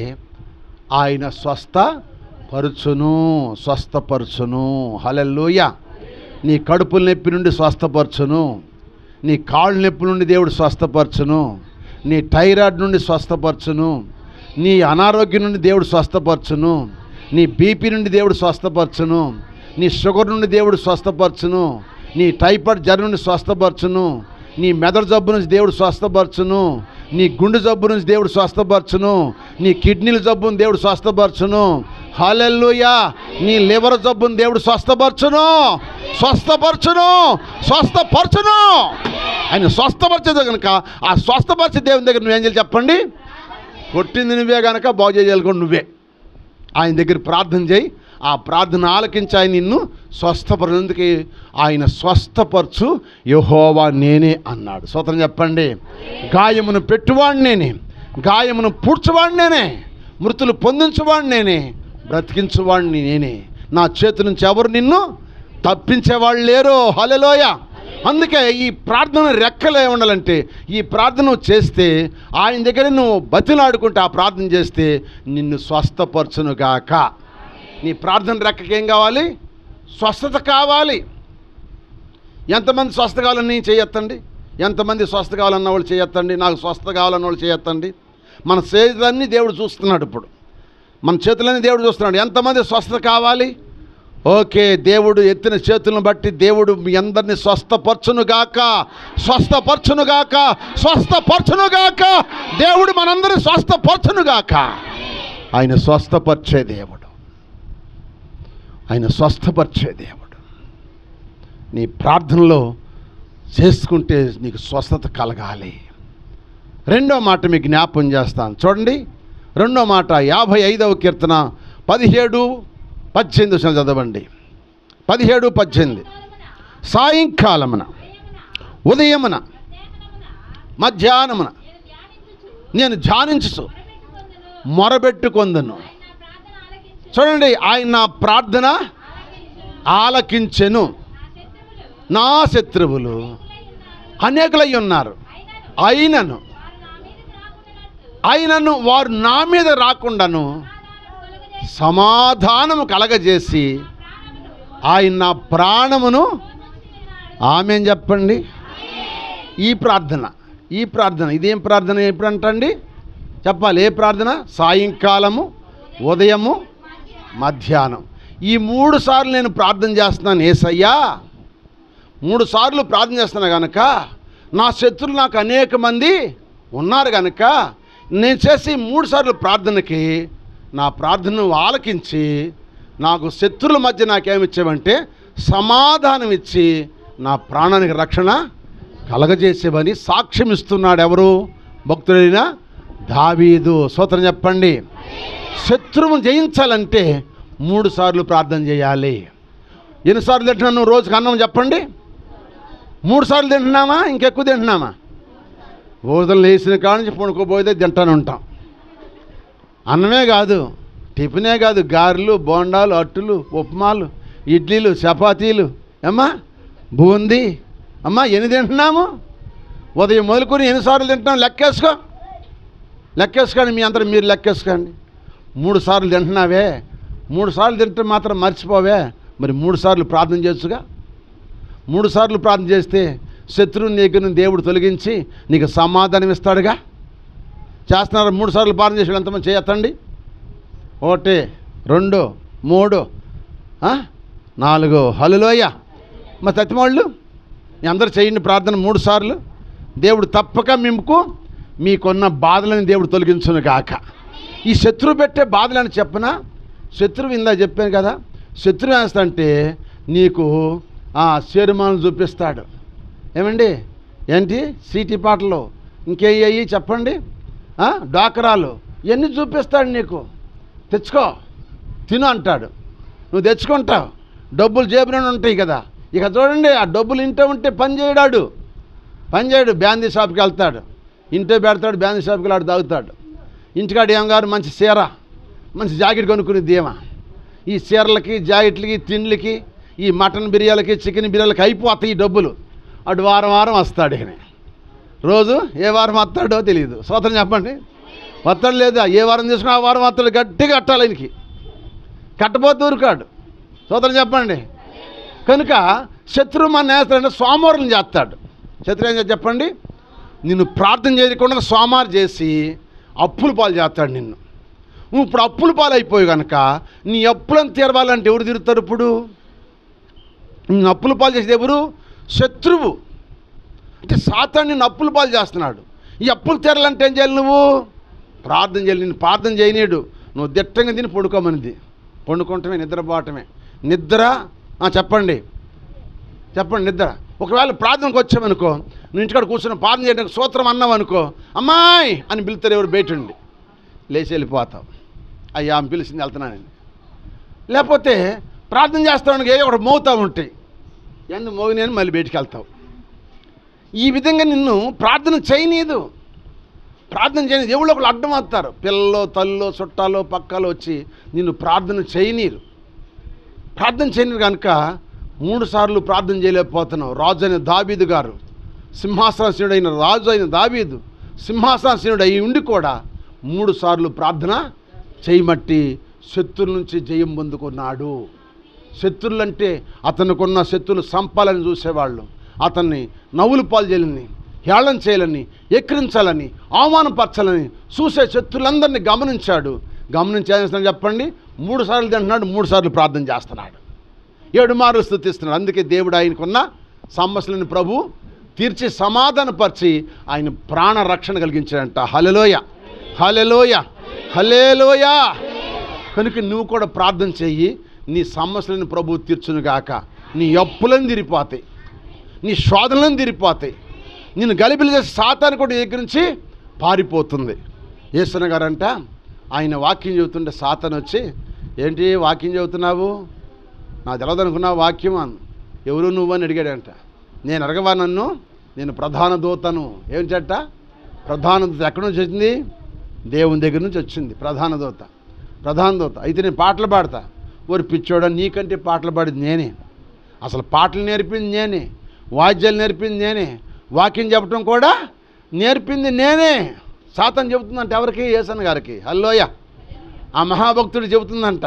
ఆయన స్వస్థపరచును. హల్లెలూయా. నీ కడుపుల నొప్పి నుండి స్వస్థపరచును, నీ కాళ్ళు నొప్పి నుండి దేవుడు స్వస్థపరచును, నీ థైరాయిడ్ నుండి స్వస్థపరచును, నీ అనారోగ్యం నుండి దేవుడు స్వస్థపరచును, నీ బీపీ నుండి దేవుడు స్వస్థపరచును, నీ షుగర్ నుండి దేవుడు స్వస్థపరచును, నీ టైఫాయిడ్ జ్వరం నుండి స్వస్థపరచును, నీ మెదడు జబ్బు నుంచి దేవుడు స్వస్థపరచును, నీ గుండె జబ్బు నుంచి దేవుడు స్వస్థపరచును, నీ కిడ్నీల జబ్బును దేవుడు స్వస్థపరచును. హల్లెలూయా. నీ లివర్ జబ్బును దేవుడు స్వస్థపరచును. ఆయన స్వస్థపరిచేది కనుక ఆ స్వస్థపరిచే దేవుని దగ్గర నువ్వేం చేయాలి చెప్పండి? కొట్టింది నువ్వే కనుక బాగు చేయాలి నువ్వే. ఆయన దగ్గర ప్రార్థన చేయి. ఆ ప్రార్థన ఆలకించి ఆయన నిన్ను స్వస్థపరిచేందుకు ఆయన స్వస్థపరచు యెహోవా నేనే అన్నాడు. స్తోత్రం చెప్పండి. గాయమును పెట్టువాడు నేనే, గాయమును పూడ్చువాడు నేనే, మృతులు పొందించువాడు నేనే, బ్రతికించువాడిని నేనే. నా చేతి నుంచి ఎవరు నిన్ను తప్పించేవాళ్ళు లేరు. హల్లెలూయా. అందుకే ఈ ప్రార్థన రెక్కలు ఏమి ఉండాలంటే, ఈ ప్రార్థన చేస్తే ఆయన దగ్గర నువ్వు బతిలాడుకుంటే ఆ ప్రార్థన చేస్తే నిన్ను స్వస్థపరచునుగాక. నీ ప్రార్థన రెక్కకి ఏం కావాలి? స్వస్థత కావాలి. ఎంతమంది స్వస్థత కావాలని చేయొత్తండి. ఎంతమంది స్వస్థత కావాలన్న వాళ్ళు చేయొత్తండి. నాకు స్వస్థత కావాలన్న వాళ్ళు చేయొత్తండి. మన చేతులన్నీ దేవుడు చూస్తున్నాడు. ఇప్పుడు మన చేతులన్నీ దేవుడు చూస్తున్నాడు. ఎంతమంది స్వస్థత కావాలి? ఓకే, దేవుడు ఎత్తిన చేతులను బట్టి దేవుడు మీ అందరినీ స్వస్థపరచునుగాక, స్వస్థపరచునుగాక, స్వస్థపరచునుగాక. దేవుడు మనందరినీ స్వస్థపరచునుగాక. ఆయన స్వస్థపరిచే దేవుడు, ఆయన స్వస్థపరిచే దేవుడు. నీ ప్రార్థనలో చేసుకుంటే నీకు స్వస్థత కలగాలి. రెండో మాట మీకు జ్ఞాపం చేస్తాను చూడండి. రెండో మాట 55వ కీర్తన 17-18 చదవండి. 17-18. సాయంకాలమున, ఉదయమున, మధ్యాహ్నమున నేను ధ్యానించు మొరబెట్టుకొందును. చూడండి, ఆయన నా ప్రార్థన ఆలకించెను. నా శత్రువులు అనేకులై ఉన్నారు, అయినను వారు నా మీద రాకుండాను సమాధానము కలగజేసి ఆయన నా ప్రాణమును ఆమేన్ చెప్పండి. ఈ ప్రార్థన ఇదేం ప్రార్థన ఎప్పుడంటండి చెప్పాలి? ఏ ప్రార్థన? సాయంకాలము, ఉదయము, మధ్యాహ్నం. ఈ 3 సార్లు నేను ప్రార్థన చేస్తున్నాను. యేసయ్యా 3 సార్లు ప్రార్థన చేస్తున్నా కనుక నా శత్రులు నాకు అనేక మంది ఉన్నారు కనుక నేను చేసి 3 సార్లు ప్రార్థనకి నా ప్రార్థనను ఆలకించి నాకు శత్రుల మధ్య నాకేమిచ్చావంటే సమాధానం ఇచ్చి నా ప్రాణానికి రక్షణ కలగజేసేవని సాక్ష్యం ఇస్తున్నాడు. ఎవరు? భక్తుడైన దావీదు. స్తోత్రం చెప్పండి. శత్రువును జయించాలంటే 3 సార్లు ప్రార్థన చేయాలి. ఎన్నిసార్లు తింటున్నాను నువ్వు రోజుకి అన్నం చెప్పండి? 3 సార్లు తింటున్నామా? ఇంకెక్కువ తింటున్నామా? రోజులు లేచిన కాడ నుంచి పడుకోబోతే తింటానే ఉంటాం. అన్నమే కాదు, టిఫినే కాదు, గారెలు, బోండాలు, అట్టులు, ఉప్మాలు, ఇడ్లీలు, చపాతీలు, అమ్మా బూందీ, అమ్మా ఎన్ని తింటున్నాము? ఉదయం మొదలుకొని ఎన్నిసార్లు తింటున్నాం? లెక్కేసుకోండి. మీ అందరూ మీరు లెక్కేసుకోండి. 3 సార్లు తింటున్నావే, 3 సార్లు తింటే మాత్రం మర్చిపోవే. మరి 3 సార్లు ప్రార్థన చేయొచ్చుగా. 3 సార్లు ప్రార్థన చేస్తే శత్రువుని దగ్గర దేవుడు తొలగించి నీకు సమాధానం ఇస్తాడుగా. చేస్తున్నారు? 3 సార్లు ప్రార్థన చేసి ఎంతమంది చేయొత్తండి? 1, 2, 3, 4. హల్లెలూయా. మరి తత్తిమోళ్ళు మీ అందరూ చేయండి ప్రార్థన 3 సార్లు. దేవుడు తప్పక మీకున్న బాధలను దేవుడు తొలగించును గాక. ఈ శత్రువు పెట్టే బాధలని చెప్పనా? శత్రువు ఇందా చెప్పాను కదా, శత్రువు వేస్తంటే నీకు శరీమాలను చూపిస్తాడు. ఏమండి? ఏంటి? సీటీ పాటలు, ఇంకేయ్యి చెప్పండి, డాకరాలు, ఇవన్నీ చూపిస్తాడు నీకు. తెచ్చుకో, తిను అంటాడు. నువ్వు తెచ్చుకుంటావు. డబ్బులు జేబులోనే ఉంటాయి కదా. ఇక చూడండి, ఆ డబ్బులు ఇంట్లో ఉంటే పని చేయడు. బ్యాందీ షాప్కి వెళ్తాడు, ఇంట్లో పెడతాడు, బ్యాందీ షాప్కి వెళ్ళాడు, తాగుతాడు. ఇంటికాడ ఏం గారు మంచి చీర, మంచి జాకెట్ కొనుక్కునేది ఏమా? ఈ చీరలకి, జాకెట్లకి, తిండ్లకి, ఈ మటన్ బిర్యానీలకి, చికెన్ బిర్యానీలకి అయిపోతాయి ఈ డబ్బులు. అటు వారం వస్తాడు. ఈయన రోజు ఏ వారం వస్తాడో తెలియదు. స్తోత్రం చెప్పండి. వస్తాడు లేదా? ఏ వారం తీసుకుని ఆ వారం వస్తాడు. గట్టిగా కట్టాలి. ఆయనకి కట్టబోతూ ఊరుకాడు. స్తోత్రం చెప్పండి. కనుక శత్రువు మన నేస్తాడంటే సోమవారం చేస్తాడు. శత్రువు ఏం చెప్పండి? నిన్ను ప్రార్థన చేయకుండా సోమవారం చేసి అప్పుల పాలు చేస్తాడు నిన్ను. నువ్వు ఇప్పుడు అప్పుల పాలు అయిపోయి కనుక నీ అప్పులను తీరవాలంటే ఎవరు తీరుతారు? ఇప్పుడు నిన్ను అప్పుల పాలు చేసేది ఎవరు? శత్రువు. అంటే సాతాను నిన్ను అప్పుల పాలు చేస్తున్నాడు. ఈ అప్పులు తీరాలంటే ఏం చేయాలి? నువ్వు ప్రార్థన చేయాలి. నిన్ను ప్రార్థన చేయనీడు. నువ్వు దిట్టంగా తిని పడుకోమనిది. పండుకుంటమే, నిద్రపోవటమే. నిద్ర చెప్పండి నిద్ర. ఒకవేళ ప్రార్థనకు వచ్చామనుకో, నువ్వు ఇంటికాడ కూర్చొని ప్రార్థన చేయడానికి సూత్రం అన్నావు అనుకో, అమ్మాయి అని పిలుస్తారు ఎవరు బయటండి, లేచి వెళ్ళిపోతావు. అయ్యా ఆమె పిలిచింది వెళ్తున్నానని. లేకపోతే ప్రార్థన చేస్తావు, ఏ ఒకటి మోగుతూ ఉంటాయి, ఎందుకు మోగినాయని మళ్ళీ బయటికి వెళ్తావు. ఈ విధంగా నిన్ను ప్రార్థన చేయనీదు. ఎవరో ఒకళ్ళు అడ్డం అవుతారు. పిల్లలు, తల్లు, చుట్టాలు, పక్కలు వచ్చి నిన్ను ప్రార్థన చేయనీరు కనుక 3 సార్లు ప్రార్థన చేయలేకపోతున్నావు. రాజు అయిన దావీదు గారు, సింహాసనాసీనుడైన రాజు అయిన దావీదు సింహాసనాసీనుడు అయి ఉండి కూడా 3 సార్లు ప్రార్థన చేయమట్టి శత్రువుల నుంచి జయం పొందుకున్నాడు. శత్రువులంటే అతనుకున్న శత్రువులు సంపాలని చూసేవాళ్ళు, అతన్ని నవ్వులు పాలు చేయాలని, హేళన చేయాలని, ఎక్కిరించాలని, అవమానపరచాలని చూసే శత్రులందరినీ గమనించాడు. గమనించి ఏం చేస్తున్నాడు చెప్పండి? 3 సార్లు తింటున్నాడు, 3 సార్లు ప్రార్థన చేస్తున్నాడు, 7 మార్లు స్తుతిస్తున్నాడు. అందుకే దేవుడు ఆయనకున్న సమస్యలను ప్రభు తీర్చి సమాధానపరిచి ఆయన ప్రాణ రక్షణ కలిగించాడంట. హల్లెలూయా, హల్లెలూయా, హల్లెలూయా. కనుక నువ్వు కూడా ప్రార్థన చెయ్యి. నీ సమస్యలను ప్రభు తీర్చునుగాక. నీ అప్పులను తీరిపోతాయి, నీ శోధనలను తీరిపోతాయి, నిన్ను గలిబిలి చేసి సాతాను కూడా దగ్గర నుంచి పారిపోతుంది. యేసన్న గారంట ఆయన వాక్యం చెబుతుంటే సాతాను వచ్చి, ఏంటి వాక్యం చెబుతున్నావు, నాకు తెలవదనుకున్నావు వాక్యం అని. ఎవరు నువ్వు అని అడిగాడంట. నేను అడగవా నన్ను? నేను ప్రధాన దూతను. ఏం చెట్ట? ప్రధాన దూత. ఎక్కడి నుంచి వచ్చింది? దేవుని దగ్గర నుంచి వచ్చింది ప్రధాన దూత. ప్రధాన దూత అయితే నేను పాటలు పాడతా. ఓరి పిచ్చోడా, నీకంటే పాటలు పాడింది నేనే, అసలు పాటలు నేర్పింది నేనే, వాద్యాలు నేర్పింది నేనే, వాక్యం చెప్పడం కూడా నేర్పింది నేనే. సాతాను చెబుతుందంట ఎవరికి? యేసన్న గారికి. హల్లెలూయా. ఆ మహాభక్తుడు చెబుతుందంట,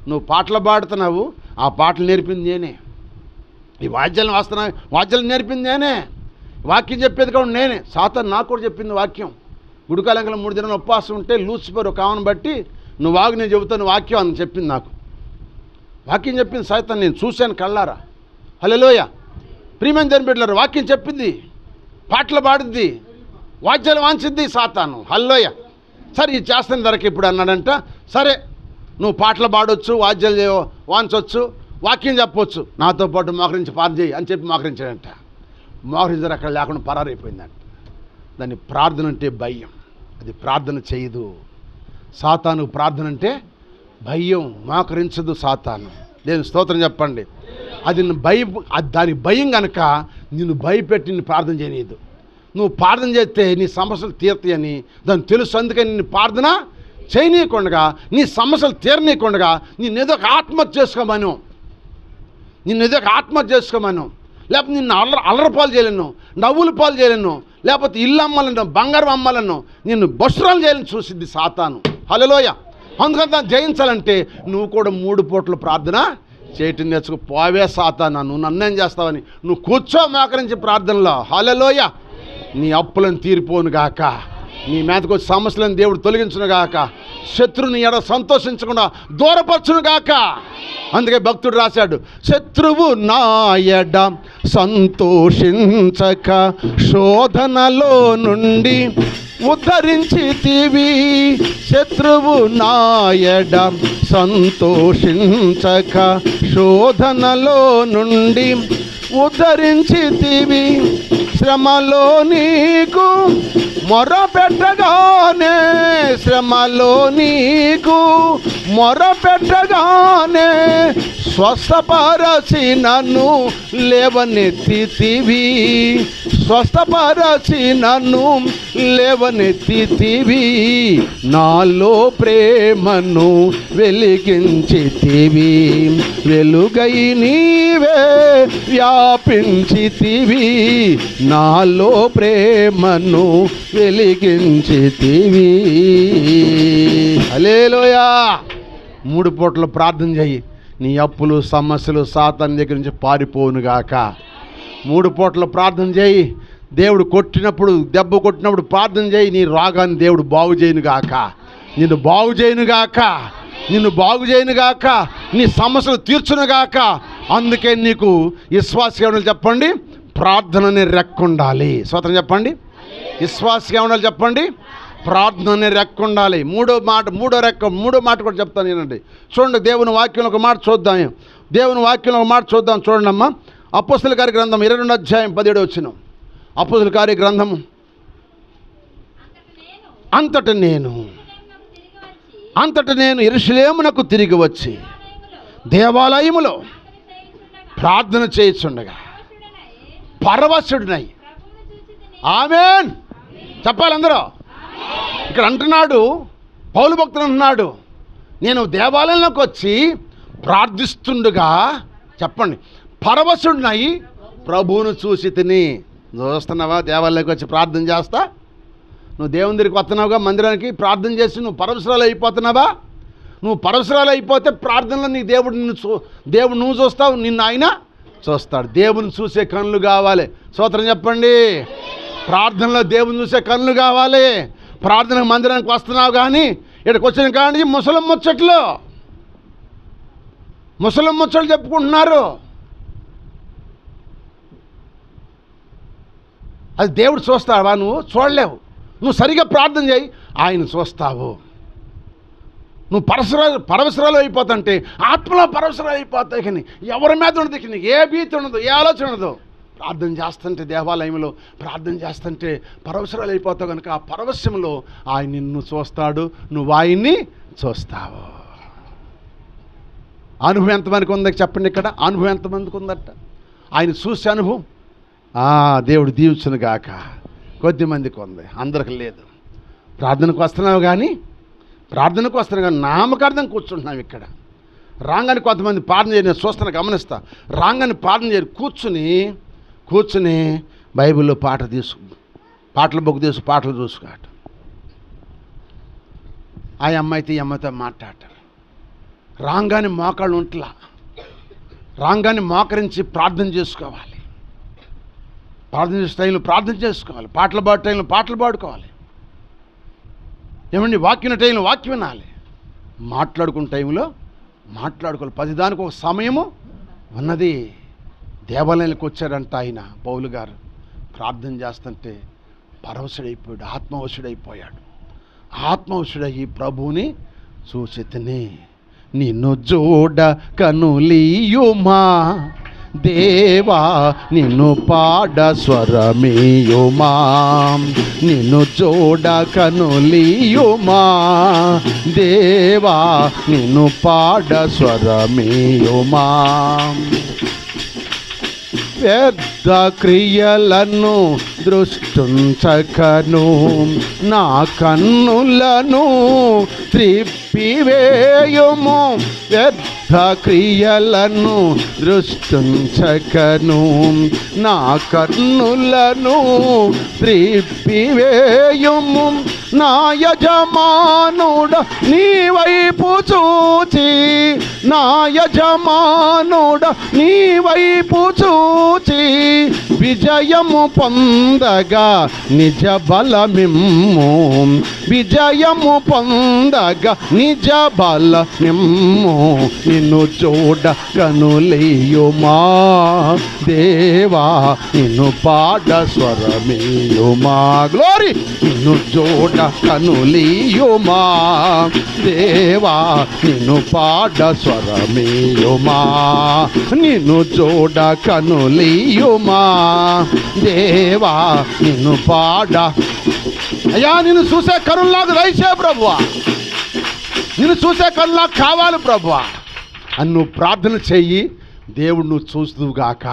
నువ్వు పాటలు పాడుతున్నావు, ఆ పాటలు నేర్పింది నేనే, ఈ వాద్యాలను వాస్తున్నావు, వాద్యాలు నేర్పింది నేనే, వాక్యం చెప్పేది కూడా నేనే. సాతాను నాకు కూడా చెప్పింది వాక్యం. గుడికాలంకల 3 దినాలు ఉపవాసం ఉంటే లూసిఫర్ ఒక ఆమెను బట్టి, నువ్వు వాగు నేను చెబుతాను వాక్యం అని చెప్పింది. నాకు వాక్యం చెప్పింది సాతాను, నేను చూశాను కళ్ళారా. హల్లెలూయా. ప్రియమైన దేవుని బిడ్డలారా, వాక్యం చెప్పింది, పాటలు పాడుద్ది, వాద్యాలు వాంచిద్ది సాతాను. హల్లెలూయా. సరే ఇది చేస్తాను ధరకి ఇప్పుడు అన్నాడంట. సరే నువ్వు పాటలు పాడవచ్చు, వాద్యాలు వాంచవచ్చు, వాక్యం చెప్పవచ్చు, నాతో పాటు మోకరించి పాట చేయి అని చెప్పి మోకరించాడంట. మోకరించారు, అక్కడ లేకుండా పరారైపోయిందంట. దాన్ని ప్రార్థన అంటే భయం, అది ప్రార్థన చేయదు. సాతాను ప్రార్థన అంటే భయం, మోకరించదు సాతాను. నేను స్తోత్రం చెప్పండి. అది దాని భయం కనుక నిన్ను భయపెట్టి నిన్ను ప్రార్థన చేయనీయదు. నువ్వు ప్రార్థన చేస్తే నీ సమస్యలు తీరుతాయని దాన్ని తెలుసు. అందుకని నిన్ను ప్రార్థన చేయనీయకుండా, నీ సమస్యలు తీరనీయకుండా నిన్నేదో ఒక ఆత్మహత్య చేసుకోమను, నిన్నేదో ఒక ఆత్మహత్య చేసుకోమను, లేకపోతే నిన్ను అల్లరపాలు చేయలేను, నవ్వులు పాలు చేయలేను, లేకపోతే ఇల్లు అమ్మాలను, బంగారం అమ్మాలను, నిన్ను బస్సురాలు చేయాలని చూసిద్ది సాతాను. హల్లెలూయా. అందుకని దాన్ని జయించాలంటే నువ్వు కూడా 3 పూటలు ప్రార్థన చేయటం నేర్చుకో. పోవే సాతాను, నువ్వు నన్నేం చేస్తావని నువ్వు కూర్చో మోకరించి ప్రార్థనలో. హల్లెలూయా. నీ అప్పులను తీరిపోనుగాక, నీ మీదకు వచ్చే సమస్యలను దేవుడు తొలగించునుగాక, శత్రువుని ఎడ సంతోషించకుండా దూరపరచునుగాక. అందుకే భక్తుడు రాశాడు, శత్రువు నాయడ సంతోషించక శోధనలో నుండి ఉద్ధరించితివి. శత్రువు నాయడ సంతోషించక శోధనలో నుండి ఉద్ధరించితివి. శ్రమలో నీకు మొరపెట్టగానే, శ్రమలో నీకు మొరపెట్టగానే స్వస్థపరచి నన్ను లేవనెత్తితివి. స్వస్థపరచి నన్ను లేవనెత్తితివి. నాలో ప్రేమను వెలిగించితివి. వెలుగై నీవే వ్యాపించితివి. నాలో ప్రేమను వెలిగించితివి. హల్లెలూయా. 3 పూటలు ప్రార్థన చేయి. నీ అప్పులు సమస్యలు సాతాను దగ్గర నుంచి పారిపోనుగాక. 3 పూటలు ప్రార్థన చేయి. దేవుడు కొట్టినప్పుడు, దెబ్బ కొట్టినప్పుడు ప్రార్థన చేయి. నీ రోగాన్ని దేవుడు బాగు చేయనుగాక, నిన్ను బాగు చేయనుగాక, నిన్ను బాగు చేయనుగాక, నీ సమస్యలు తీర్చునుగాక. అందుకే నీకు విశ్వాసగా ఉండాలి చెప్పండి, ప్రార్థనని రెక్కుండాలి. స్తోత్రం చెప్పండి. విశ్వాసగా ఉండాలి చెప్పండి, ప్రార్థనని రెక్కుండాలి. మూడో మాట కూడా చెప్తాను నేనండి. చూడండి, దేవుని వాక్యంలో ఒక మాట చూద్దాం. దేవుని వాక్యంలో ఒక మాట చూద్దాం. చూడండి అమ్మా, అపోస్తలుల కార్య గ్రంథం 22వ అధ్యాయం 17వ వచనం. అపోస్తలుల కార్య గ్రంథము. అంతట నేను యెరూషలేమునకు తిరిగి వచ్చి దేవాలయములో ప్రార్థన చేయుచుండగా పరవశుడినై. ఆమేన్ చెప్పాలి అందరూ. ఇక్కడ అంటున్నాడు, పౌలు భక్తుడు అంటున్నాడు, నేను దేవాలయంలోకి వచ్చి ప్రార్థిస్తుండగా, చెప్పండి, పరవశుడినై ప్రభువును చూసి తిని. చూస్తున్నావా? దేవాలయంలోకి వచ్చి ప్రార్థన చేస్తా, నువ్వు దేవుని దగ్గరికి వస్తున్నావుగా, మందిరానికి ప్రార్థన చేసి నువ్వు పరవశురాలు అయిపోతున్నావా? నువ్వు పరవశరాలు అయిపోతే ప్రార్థనలో నీకు దేవుడు నువ్వు చూస్తావు, నిన్ను ఆయన చూస్తాడు. దేవుని చూసే కన్నులు కావాలి. స్తోత్రం చెప్పండి. ప్రార్థనలో దేవుని చూసే కన్నులు కావాలి. ప్రార్థన మందిరానికి వస్తున్నావు కానీ ఇక్కడికి వచ్చిన కానీ ముసలం ముచ్చట్లు చెప్పుకుంటున్నారు. అది దేవుడు చూస్తావా? నువ్వు చూడలేవు. నువ్వు సరిగా ప్రార్థన చేయి, ఆయన చూస్తావు. నువ్వు పరవశరాలు అయిపోతుంటే ఆత్మలో పరవశరాలు అయిపోతాయి. కానీ ఎవరి మీద ఉండదు, నీకు ఏ భీతి ఉండదు, ఏ ఆలోచన ఉండదు. ప్రార్థన చేస్తుంటే దేవాలయంలో ప్రార్థన చేస్తుంటే పరవశరాలు అయిపోతావు కనుక ఆ పరవశంలో ఆయన నిన్ను చూస్తాడు, నువ్వు ఆయన్ని చూస్తావు. అనుభవం ఎంతమందికి ఉందో చెప్పండి. ఇక్కడ అనుభవం ఎంతమందికి ఉందట ఆయన చూసే అనుభవం? దేవుడు దీవించును గాక. కొద్దిమందికి ఉంది, అందరికి లేదు. ప్రార్థనకు వస్తున్నావు కానీ నామకార్థం కూర్చుంటున్నావు. ఇక్కడ రాగానే కొంతమంది ప్రార్థన చేయని చూస్తున్నా, గమనిస్తా. రాగానే ప్రార్థన చేయరు, కూర్చుని బైబిల్లో పాటల బొగ్గు తీసు పాటలు చూసుకోట. ఆ అమ్మాయితో ఈ అమ్మాయితో మాట్లాడతారు. రాగానే మోకాళ్ళు ఉంటలా, రాగానే మోకరించి ప్రార్థన చేసుకోవాలి. ప్రార్థన చేసే టైంలో ప్రార్థన చేసుకోవాలి. పాటలు పాడే టైంలో పాటలు పాడుకోవాలి. ఏమండి, వాక్యం టైంలో వాక్యం వినాలి. మాట్లాడుకునే టైంలో మాట్లాడుకోవాలి. ప్రతిదానికి ఒక సమయము ఉన్నది. దేవాలయానికి వచ్చాడంట ఆయన పౌలు గారు. ప్రార్థన చేస్తుంటే పరవశుడైపోయాడు, ఆత్మవశుడయ్యి ప్రభువుని చూచితిని. నిన్ను చూడ కనులీయుమా దేవా, నిన్ను పాడ స్వరమేయుమా. నిన్ను చూడ కనులీయుమా దేవా, నిన్ను పాడ స్వరమేయుమా. పెద్ద క్రియలను దృష్టించకను నా కన్నులను త్రిప్పివేయుము. పెద్ద క్రియలను దృష్టించకను నా కన్నులను త్రిప్పివేయుము. నా యజమానుడ నీ వైపు చూచి, నా యజమానుడ నీ వైపు చూచి విజయము పొందగా నిజ బలమిమ్ము. విజయము పొందగా నిజ బలమిమ్ము. నిన్ను చూడ కనులీయుమా దేవా, నిన్ను పాడ స్వరమేయుమా. గ్లోరీ. నిన్ను చూడ కనులీయుమా దేవా, నిన్ను పాడ స్వరమేయుమా. నిన్ను చూడ కనులీయుమా దేవా, నిన్ను పాడ. అయ్యా, నిన్ను చూసే కనుల్లాగా దయచే ప్రభువా, నిన్ను చూసే కనులాగా కావాలి ప్రభువా అని నువ్వు ప్రార్థన చెయ్యి. దేవుడు చూసుదువుగాక.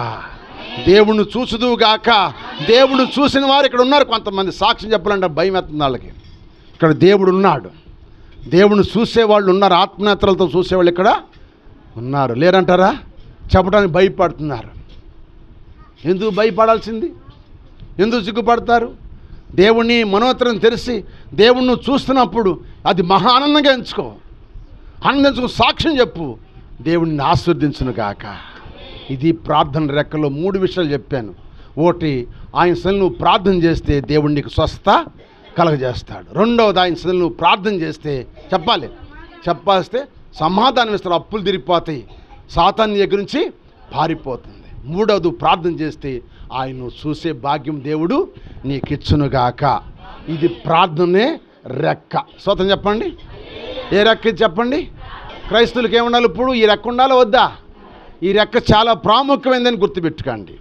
దేవుడు చూసిన వారు ఇక్కడ ఉన్నారు. కొంతమంది సాక్ష్యం చెప్పాలంటే భయం ఎత్తుంది వాళ్ళకి. ఇక్కడ దేవుడు ఉన్నాడు, దేవుడిని చూసేవాళ్ళు ఉన్నారు. ఆత్మనేత్రాలతో చూసేవాళ్ళు ఇక్కడ ఉన్నారు. లేరంటారా? చెప్పడానికి భయపడుతున్నారు. ఎందుకు భయపడాల్సింది? ఎందుకు సిగ్గుపడతారు? దేవుణ్ణి మనోత్తరం తెరిచి దేవుణ్ణి చూస్తున్నప్పుడు అది మహా ఆనందంగా ఆనందించుకో, సాక్ష్యం చెప్పు. దేవుణ్ణి ఆశీర్వదించును గాక. ఇది ప్రార్థన రెక్కలో 3 విషయాలు చెప్పాను. ఒకటి, ఆయన సన్నిధిలో నువ్వు ప్రార్థన చేస్తే దేవుడు నీకు స్వస్థత కలగజేస్తాడు. రెండవది, ఆయన సన్నిధిలో నువ్వు ప్రార్థన చేస్తే చెప్పాల్స్తే సమాధానం ఇస్తాడు. అప్పులు తిరిగిపోతాయి, సాతాను దగ్గర నుంచి పారిపోతుంది. మూడవది, ప్రార్థన చేస్తే ఆయన చూసే భాగ్యం దేవుడు నీకు ఇచ్చునుగాక. ఇది ప్రార్థనే రెక్క. స్తోత్రం చెప్పండి. ఏ రెక్క చెప్పండి? క్రైస్తవులకు ఏముండాలి ఇప్పుడు? ఈ రెక్క ఉండాలా వద్దా? ఈ రెక్క చాలా ప్రాముఖ్యమైనదని గుర్తుపెట్టుకోండి.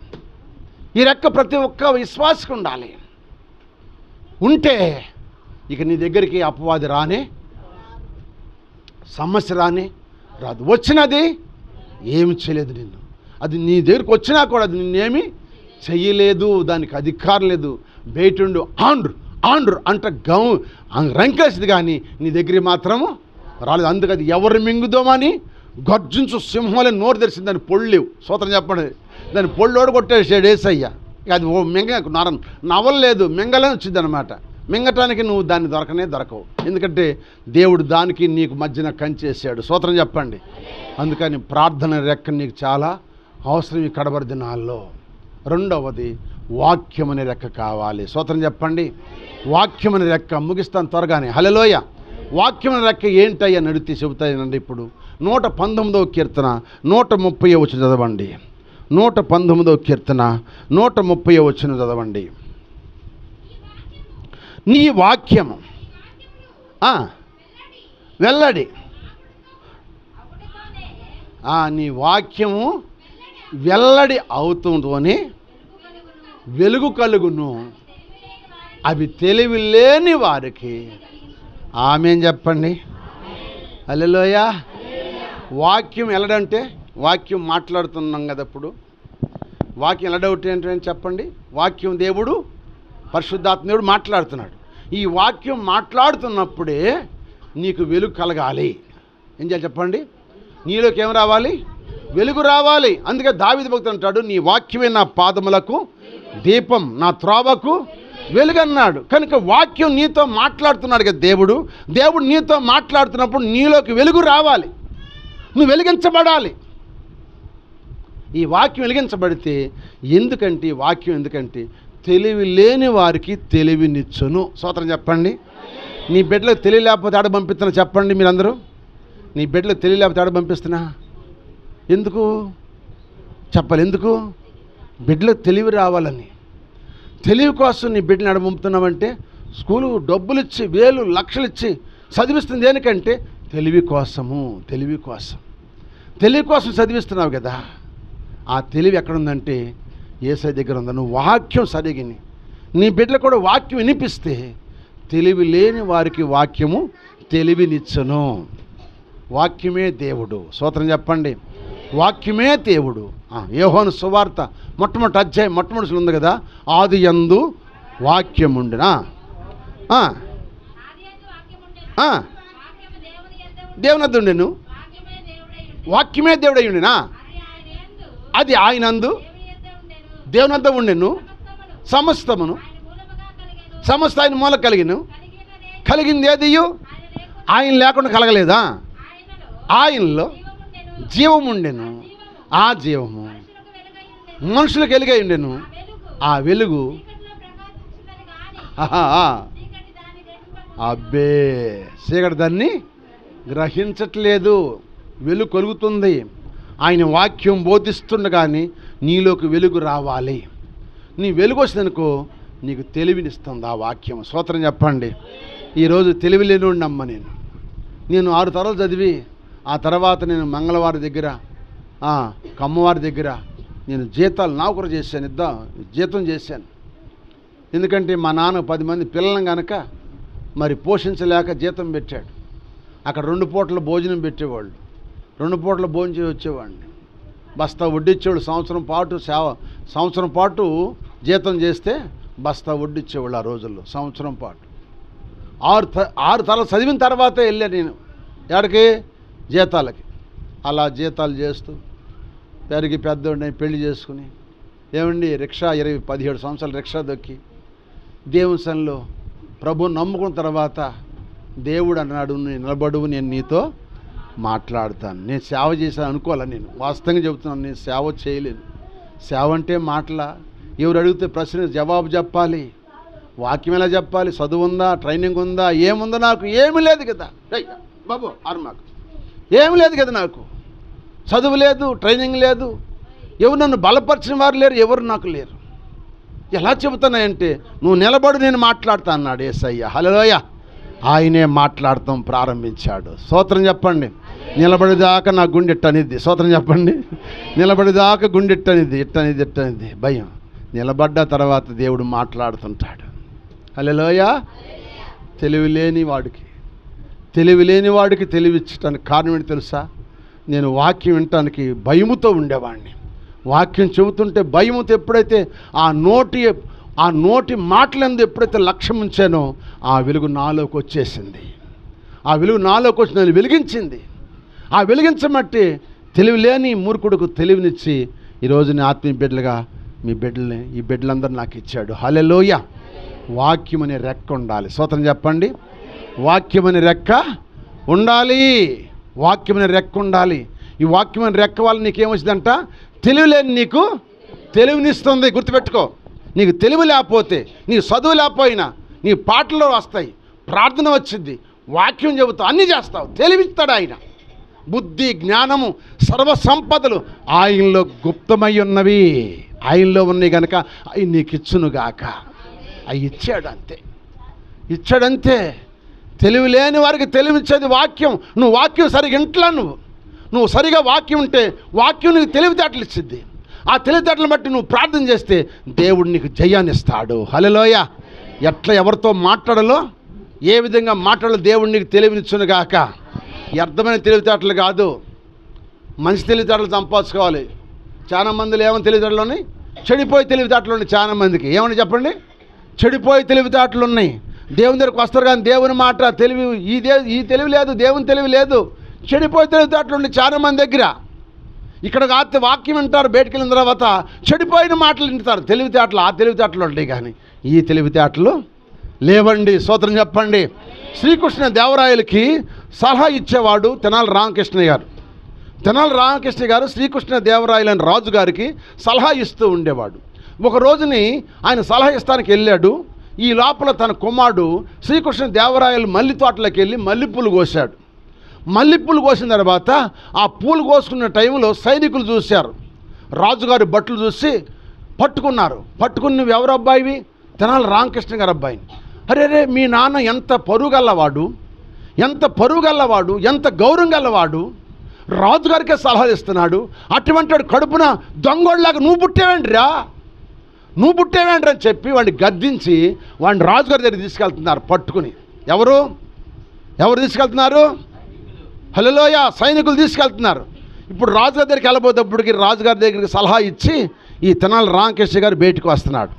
ఈ రెక్క ప్రతి ఒక్క విశ్వాసకు ఉండాలి. ఉంటే ఇక నీ దగ్గరికి అపవాది రానే, సమస్య రాదు. వచ్చినది ఏమి చేయలేదు నిన్ను. అది నీ దగ్గరికి వచ్చినా కూడా అది నిన్నేమి చెయ్యలేదు, దానికి అధికారం లేదు. బయటుండు ఆండ్రు అంట రంకేసింది కానీ నీ దగ్గరికి మాత్రము రాలేదు. అందుకు అది ఎవరు మింగుదామని గర్జించు సింహంలో నోరు తెరిచింది. దాని పొళ్ళేవు. స్తోత్రం చెప్పండి. దాని పొళ్ళోడు కొట్టేసాడు యేసయ్య. అది ఓ మింగ నవలలేదు, మింగలే వచ్చింది అనమాట. మింగటానికి నువ్వు దాన్ని దొరకవు. ఎందుకంటే దేవుడు దానికి నీకు మధ్యన కంచేసాడు. స్తోత్రం చెప్పండి. అందుకని ప్రార్థన రెక్క నీకు చాలా అవసరం ఈ కడవరి దినాల్లో. రెండవది వాక్యం అనే రెక్క కావాలి. స్తోత్రం చెప్పండి. వాక్యం అనే రెక్క. ముగిస్తాను త్వరగానే. హల్లెలూయ. వాక్యం అనే రెక్క ఏంటయ్యా నడితే చెబుతానండి. ఇప్పుడు 119వ కీర్తన 130వ వచనం చదవండి. 119వ కీర్తన 130వ వచనం చదవండి. నీ వాక్యము వెల్లడి. నీ వాక్యము వెల్లడి అవుతుంటోని వెలుగు కలుగును. అవి తెలివి లేని వారికి. ఆమేన్ చెప్పండి. హల్లెలూయ. వాక్యం వెల్లడంటే వాక్యం మాట్లాడుతున్నాం కదా. ఇప్పుడు వాక్యం వెల్లడవుట్ ఏంటంటే చెప్పండి. వాక్యం దేవుడు పరిశుద్ధాత్మ దేవుడు మాట్లాడుతున్నాడు. ఈ వాక్యం మాట్లాడుతున్నప్పుడే నీకు వెలుగు కలగాలి. ఏం చేయాలి చెప్పండి? నీలోకి ఏం రావాలి? వెలుగు రావాలి. అందుకే దావీదు భక్తుడు అంటాడు, నీ వాక్యమే నా పాదములకు దీపం, నా త్రోవకు వెలుగు అన్నాడు. కనుక వాక్యం నీతో మాట్లాడుతున్నాడు కదా. దేవుడు నీతో మాట్లాడుతున్నప్పుడు నీలోకి వెలుగు రావాలి. నువ్వు వెలిగించబడాలి. ఈ వాక్యం వెలిగించబడితే ఎందుకంటే వాక్యం ఎందుకంటే తెలివి లేని వారికి తెలివినిచ్చును. స్తోత్రం చెప్పండి. నీ బిడ్డలకు తెలివి లేకపోతే ఆడ పంపిస్తున్నా చెప్పండి మీరందరూ. నీ బిడ్డలకు తెలివి లేకపోతే ఆడ పంపిస్తున్నా ఎందుకు చెప్పాలి? ఎందుకు? బిడ్డలకు తెలివి రావాలని. తెలివి కోసం నీ బిడ్డని ఆడ పంపుతున్నావంటే స్కూలు డబ్బులు ఇచ్చి వేలు లక్షలు ఇచ్చి చదివిస్తుంది దేనికంటే తెలివి కోసము. తెలివి కోసం చదివిస్తున్నావు కదా. ఆ తెలివి ఎక్కడుందంటే యేసయ్య దగ్గర ఉందా. నువ్వు వాక్యం సరిగిని నీ బిడ్డలు కూడా వాక్యం వినిపిస్తే తెలివి లేని వారికి వాక్యము తెలివినిచ్చును. వాక్యమే దేవుడు. స్తోత్రం చెప్పండి. వాక్యమే దేవుడు. యోహాను సువార్త మొట్టమొదటి అధ్యాయం మొట్టమొదటి ఉంది కదా. ఆది యందు వాక్యం ఉండెను. దేవుని వద్ద ఉండెను. వాక్యమే దేవుడై ఉండెనా? అది ఆయనందు దేవుని వద్ద ఉండెను. సమస్తమును సమస్త ఆయన మూల కలిగింది ఏదియు ఆయన లేకుండా కలగలేదా? ఆయనలో జీవం ఉండెను. ఆ జీవము మనుషులకు వెలుగై ఉండెను. ఆ వెలుగు అబ్బే చీకటి దాన్ని గ్రహించట్లేదు. వెలుగు కలుగుతుంది. ఆయన వాక్యం బోధిస్తుండగానే నీలోకి వెలుగు రావాలి. నీ వెలుగు వచ్చిందనుకో నీకు తెలివినిస్తుంది ఆ వాక్యం. స్తోత్రం చెప్పండి. ఈరోజు తెలివి లేనివాడిని అమ్మ. నేను 6 తరాలు చదివి ఆ తర్వాత నేను మంగళవారి దగ్గర కమ్మవారి దగ్గర నేను జీతాలు నౌకరు చేశాను. జీతం చేశాను. ఎందుకంటే మా నాన్న 10 మంది పిల్లలను కనుక మరి పోషించలేక జీతం పెట్టాడు. అక్కడ 2 పూటల భోజనం పెట్టేవాళ్ళు. 2 పూటల భోజనం చేసి వచ్చేవాడిని. బస్తా వడ్డిచ్చేవాళ్ళు. సంవత్సరం పాటు జీతం చేస్తే బస్తా వడ్డిచ్చేవాళ్ళు ఆ రోజుల్లో. సంవత్సరం పాటు 6 తరాలు చదివిన తర్వాతే వెళ్ళాను నేను ఎక్కడికి? జీతాలకి. అలా జీతాలు చేస్తూ పెరిగి పెద్దోడిని పెళ్లి చేసుకుని ఏమండి రిక్షా 17 సంవత్సరాలు రిక్షా దొక్కి దేవుని సన్నిలో ప్రభువుని నమ్ముకున్న తర్వాత దేవుడు అన్నాడు, నేను నిలబడు, నేను నీతో మాట్లాడతాను. నేను సేవ చేశాను అనుకోవాలా? నేను వాస్తవంగా చెబుతున్నాను, నేను సేవ చేయలేను. సేవ అంటే మాటలా? ఎవరు అడిగితే ప్రశ్న జవాబు చెప్పాలి. వాక్యం ఎలా చెప్పాలి? చదువు ఉందా? ట్రైనింగ్ ఉందా? ఏముందో? నాకు ఏమీ లేదు కదా బాబు. మాకు ఏమి లేదు కదా. నాకు చదువు లేదు, ట్రైనింగ్ లేదు. ఎవరు నన్ను బలపరిచిన వారు లేరు, ఎవరు నాకు లేరు. ఎలా చెబుతున్నాయంటే నువ్వు నిలబడు, నేను మాట్లాడుతా అన్నాడు యేసయ్య. హల్లెలూయ. ఆయనే మాట్లాడటం ప్రారంభించాడు. స్తోత్రం చెప్పండి. నిలబడిదాకా నా గుండె ఇట్టనిద్ది. స్తోత్రం చెప్పండి. నిలబడిదాకా గుండె ఇట్టనిద్ది భయం. నిలబడ్డ తర్వాత దేవుడు మాట్లాడుతుంటాడు. హల్లెలూయ. తెలివి లేని వాడికి తెలివిచ్చటానికి కారణం ఏంటి తెలుసా? నేను వాక్యం వినటానికి భయముతో ఉండేవాడిని. వాక్యం చెబుతుంటే భయముతో ఎప్పుడైతే ఆ నోటి మాటలందు ఎప్పుడైతే లక్ష్యం ఉంచానో ఆ వెలుగు నాలోకి వచ్చేసింది. ఆ వెలుగు నాలోకి వచ్చి నన్ను వెలిగించింది. ఆ వెలిగించమట్టి తెలివి లేని మూర్ఖుడుకు తెలివినిచ్చి ఈరోజు నీ ఆత్మీయ బిడ్డలుగా ఈ బిడ్డలందరూ నాకు ఇచ్చాడు. హల్లెలూయ. వాక్యం అనే రెక్క ఉండాలి. స్తోత్రం చెప్పండి. వాక్యం అనే రెక్క ఉండాలి. వాక్యం అనే రెక్క ఉండాలి. ఈ వాక్యం అనే రెక్క వల్ల నీకేమొచ్చిందంట? తెలివి లేని నీకు తెలివినిస్తుంది. గుర్తుపెట్టుకో. నీకు తెలివి లేకపోతే, నీకు చదువు లేకపోయినా నీ పాటల్లో వస్తాయి, ప్రార్థన వచ్చింది, వాక్యం చెబుతావు, అన్నీ చేస్తావు. తెలివిస్తాడు ఆయన. బుద్ధి, జ్ఞానము, సర్వ సంపదలు ఆయనలో గుప్తమై ఉన్నవి. ఆయనలో ఉన్నాయి కనుక అవి నీకు ఇచ్చునుగాక. అవి ఇచ్చాడు అంతే, ఇచ్చాడంతే. తెలివి లేని వారికి తెలివిచ్చేది వాక్యం. నువ్వు వాక్యం సరిగా ఇంట్లో నువ్వు సరిగా వాక్యం ఉంటే వాక్యం నీకు తెలివితేటలు ఇచ్చిద్ది. ఆ తెలివితేటలను బట్టి నువ్వు ప్రార్థన చేస్తే దేవుడు నీకు జయాన్ని ఇస్తాడు. హల్లెలూయా. ఎట్లా ఎవరితో మాట్లాడాలో, ఏ విధంగా మాట్లాడాలో దేవుడు నీకు తెలివినిచ్చునుగాక. వ్యర్థమైన తెలివితేటలు కాదు, మంచి తెలివితేటలు సంపాదించుకోవాలి. చాలా మందిలో ఏమైనా తెలివితేటలు ఉన్నాయి? చెడిపోయి తెలివితేటలు ఉన్నాయి. చాలా మందికి ఏమని చెప్పండి? చెడిపోయి తెలివితేటలు ఉన్నాయి. దేవుని దగ్గరకు వస్తారు కానీ దేవుని మాట తెలివి, ఈ తెలివి లేదు, దేవుని తెలివి లేదు. చెడిపోయి తెలివితేటలు ఉన్నాయి చాలా మంది దగ్గర. ఇక్కడ కాదు వాక్యం వింటారు, బయటికి వెళ్ళిన తర్వాత చెడిపోయిన మాటలు వింటారు. తెలివితేటలు, ఆ తెలివితేటలు ఉంటాయి కానీ ఈ తెలివితేటలు లేవండి. స్తోత్రం చెప్పండి. శ్రీకృష్ణ దేవరాయలకి సలహా ఇచ్చేవాడు తెనాలి రామకృష్ణ గారు. తెనాలి రామకృష్ణ గారు శ్రీకృష్ణ దేవరాయలని రాజుగారికి సలహా ఇస్తూ ఉండేవాడు. ఒక రోజుని ఆయన సలహా ఇస్తానికి వెళ్ళాడు. ఈ లోపల తన కుమారుడు శ్రీకృష్ణ దేవరాయలు మల్లి తోటలోకి వెళ్ళి మల్లెపూలు కోశాడు. మల్లెపూలు కోసిన తర్వాత ఆ పూలు కోసుకున్న టైంలో సైనికులు చూశారు. రాజుగారి బట్టలు చూసి పట్టుకున్నారు. పట్టుకుని నువ్వు ఎవరు అబ్బాయివి? తెనాలి రామకృష్ణ గారు అబ్బాయిని. అరే మీ నాన్న ఎంత పరుగల్లవాడు, ఎంత గౌరవం గల్లవాడు, రాజుగారికే సలహాలు ఇస్తున్నాడు. అటువంటి వాడు కడుపున దొంగోళ్ళలాగా నువ్వు పుట్టేవేంట్రా అని చెప్పి వాడిని గద్దించి వాడిని రాజుగారి దగ్గర తీసుకెళ్తున్నారు పట్టుకుని. ఎవరు తీసుకెళ్తున్నారు? హల్లెలూయా. సైనికులు తీసుకెళ్తున్నారు. ఇప్పుడు రాజుగారి దగ్గరికి వెళ్ళబోయేటప్పటికి రాజుగారి దగ్గరికి సలహా ఇచ్చి ఈ తెనాలి రామకృష్ణ గారు బయటకు వస్తున్నాడు.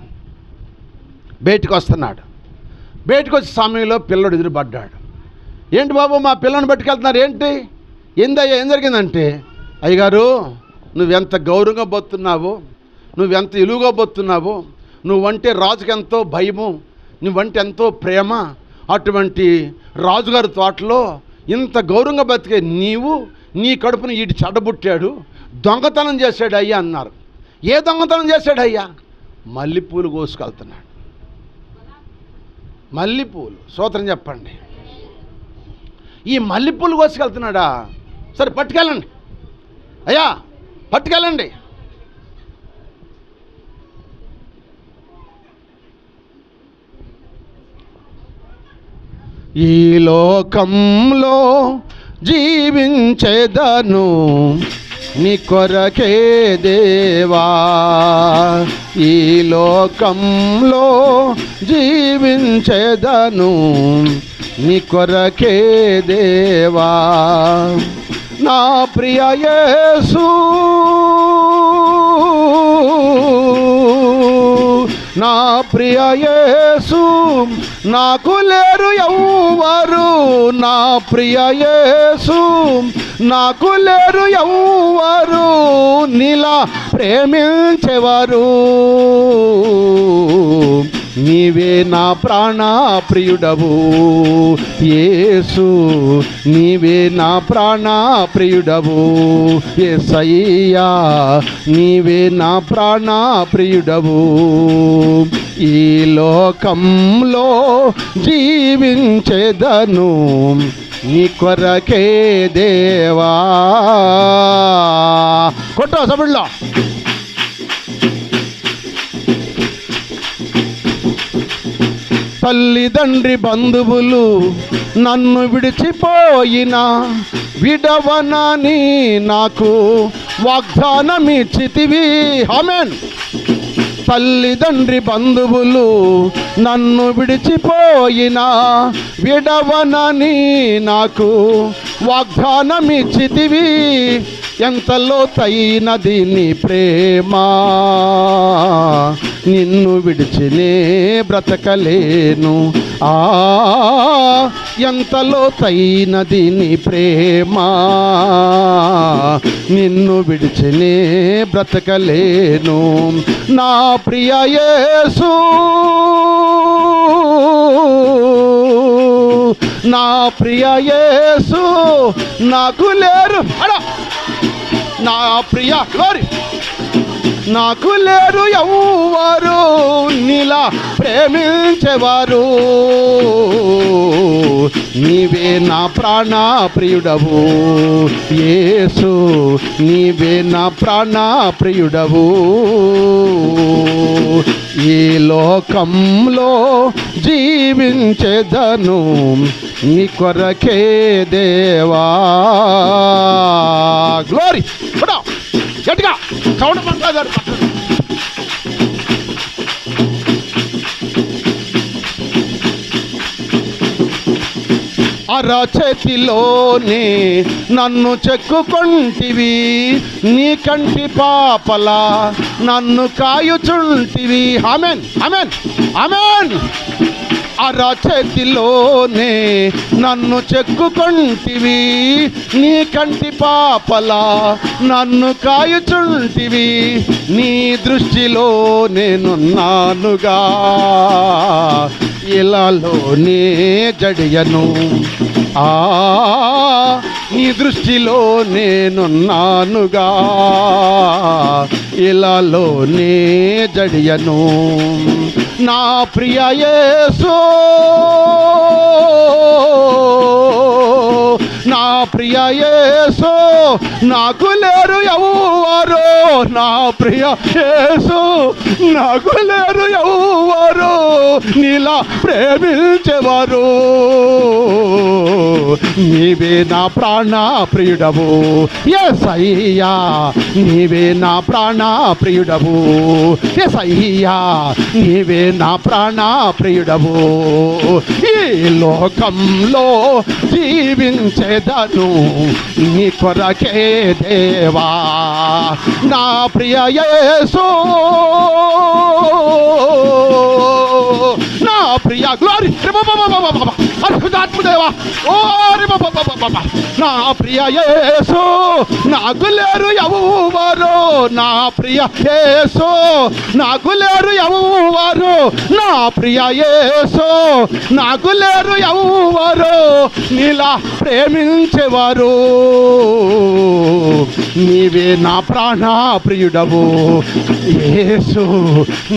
బయటకు వచ్చే సమయంలో పిల్లడు ఎదురుపడ్డాడు. ఏంటి బాబు మా పిల్లని పట్టుకెళ్తున్నారు ఏంటి? ఏందయ్యా ఏం జరిగిందంటే, అయ్యగారు నువ్వెంత గౌరవంగా బతున్నావు, నువ్వెంత ఇలువుగా బతున్నావు, నువ్వంటే రాజుకి ఎంతో భయము, నువ్వంటే ఎంతో ప్రేమ, అటువంటి రాజుగారి తోటలో ఇంత గౌరవంగా బతికే నీవు నీ కడుపుని ఈటి చెడబుట్టాడు, దొంగతనం చేశాడు అయ్యా అన్నారు. ఏ దొంగతనం చేశాడు అయ్యా? మల్లెపూలు కోసుకెళ్తున్నాడు. మల్లెపూలు. స్తోత్రం చెప్పండి. ఈ మల్లెపూలు కోసుకెళ్తున్నాడా? సరే పట్టుకెళ్ళండి అయ్యా, పట్టుకెళ్ళండి. ఈ లోకంలో జీవించేదను నీ కొరకే దేవా, ఈ లోకంలో జీవించేదను నీ కొరకే దేవా, నా ప్రియ యేసు, నా ప్రియ యేసు, నాకు లేరు ఎవ్వరు, నా ప్రియ యేసు, నాకు లేరు ఎవ్వరు నీలా ప్రేమించేవారు, నీవే నా ప్రాణ ప్రియుడవు యేసు, నీవే నా ప్రాణ ప్రియుడవు యేసయ్యా, నీవే నా ప్రాణ ప్రియుడవు, ఈ లోకంలో జీవించేదను నీ కొరకే దేవా. కొట్టో సభలో. తల్లిదండ్రి బంధువులు నన్ను విడిచిపోయినా విడవనని నాకు వాగ్దానమిచ్చితివి. ఆమేన్. తల్లిదండ్రి బంధువులు నన్ను విడిచిపోయినా విడవనని నాకు వాగ్దానమిచ్చితివి, ఎంత లోతైనది నీ ప్రేమ, నిన్ను విడిచినే బ్రతకలేను. ఎంత లోతైనది నీ ప్రేమ, నిన్ను విడిచినే బ్రతకలేను. నా ప్రియ యేసు, నా ప్రియ యేసు, నాకు లేరు నా ప్రియ గ్లోరీ, నాకు లేరు ఎవ్వరు నీలా ప్రేమించేవారు. నీవే నా ప్రాణ ప్రియుడవు యేసు, నీవే నా ప్రాణ ప్రియుడవు. ఈ లోకంలో జీవించేదను నీ కొరకే దేవా. గ్లోరీ గట్టిగా సౌండ్ పడతారు. అరచేతిలోనే నన్ను చెక్కుకొంటివి, నీ కంటి పాపలా నన్ను కాయుచుంటివి. Amen amen amen. అరచేతిలోనే నన్ను చెక్కుకొంటివి, నీ కంటి పాపలా నన్ను కాయుచుంటివి. నీ దృష్టిలో నేనున్నానుగా, ఇలాలోనే జడియను. నీ దృష్టిలో నేనున్నానుగా, ఇలాలోనే జడియను. నా ప్రియ యేసు, నా ప్రియ యేసు, నాకు లేరు ఎవ్వరు. నా ప్రియ యేసు, నాకు లేరు ఎవ్వరు నీలా ప్రేమించేవారు. నీవే నా ప్రాణ ప్రియుడవు యేసయ్యా, నీవే నా ప్రాణ ప్రియుడవు యేసయ్యా, నీవే నా ప్రాణ ప్రియుడవు. ఈ లోకంలో జీవించేదను నీ కొరకే దేవా. నా ప్రియ యేసు, నా ప్రియ గ్లోరీ అద్భుతాత్మదేవా. ఓ నా ప్రియ యేసు, నాకు లేరు ఎవ్వరు. నా ప్రియ యేసు, నాకు లేరు ఎవ్వరు. నా ప్రియ యేసు, నాకు లేరు ఎవ్వరు నీలా ప్రేమించేవారు. నీవే నా ప్రాణ ప్రియుడవు యేసు,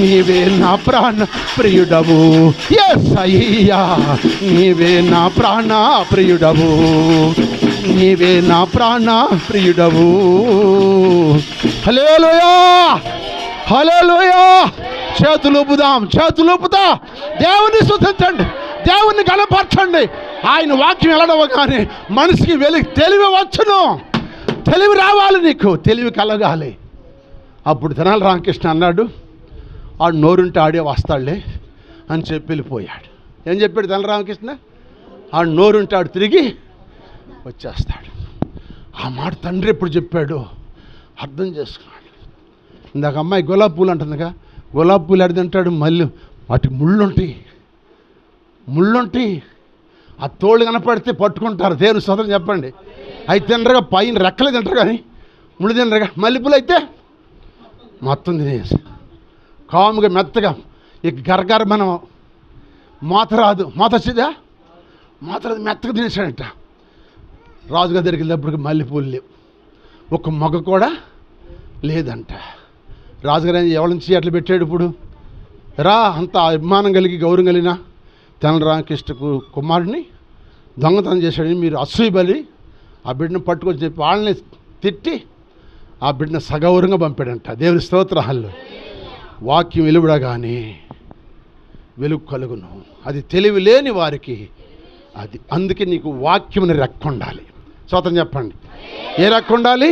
నీవే నా ప్రాణ ప్రియుడవు యేసయ్యా, నీవే నా ప్రాణ ప్రియుడవు, నీవే నా ప్రాణ ప్రియుడవు. హల్లెలూయా హల్లెలూయా. చేతులుపుదాం, చేతులుపుతా. దేవుని స్తుతించండి, దేవుని గణపరచండి. ఆయన వాక్యం వెళ్ళడవగానే మనిషికి తెలివి వచ్చును. తెలివి రావాలి, నీకు తెలివి కలగాలి. అప్పుడు తెనాలి రామకృష్ణ అన్నాడు, ఆడు నోరుంటే ఆడే వస్తాడులే అని చెప్పి వెళ్ళిపోయాడు. ఏం చెప్పాడు తెనాలి రామకృష్ణ? ఆడు నోరుంటే ఆడు తిరిగి వచ్చేస్తాడు. ఆ మాట తండ్రి ఎప్పుడు చెప్పాడు అర్థం చేసుకున్నాడు. ఇందాక అమ్మాయి గులాబీ పూలు అంటుందిగా, గులాబీ పూలు అడిదంటాడు, మళ్ళీ వాటికి ముళ్ళుంటాయి. ఆ తోళ్ళు కనపడితే పట్టుకుంటారు. దేవుని స్తోత్రం చెప్పండి. అవి తినరుగా, పైన రెక్కలు తింటారు కానీ ముళ్ళు తినరుగా. మల్లెపూలు అయితే మొత్తం తినేసి కాముగా మెత్తగా, ఇక గరగర మనం మూత రాదు. మూత వచ్చిందా? మూత రాదు, మెత్తగా తినేసాడంట. రాజుగారి దగ్గరికి వెళ్ళినప్పటికి మల్లెపూలు లేవు, ఒక మొగ కూడా లేదంట. రాజుగారు ఎవరి నుంచి అట్లా పెట్టాడు? ఇప్పుడు రా, అంత అభిమానం కలిగి గౌరవం కలిగిన తెనాలి రామకృష్ణ కుమారుడిని దొంగతనం చేశాడని మీరు అసూయ బలి ఆ బిడ్డను పట్టుకొని చెప్పి వాళ్ళని తిట్టి ఆ బిడ్డను సగౌరవంగా పంపాడంట. దేవుని స్తోత్రాలు. వాక్యం వెలువడగానే వెలుగు కలుగును. అది తెలివి లేని వారికి అది. అందుకే నీకు వాక్యముని రెక్క ఉండాలి. స్తోత్రం చెప్పండి. ఏ రెక్క ఉండాలి?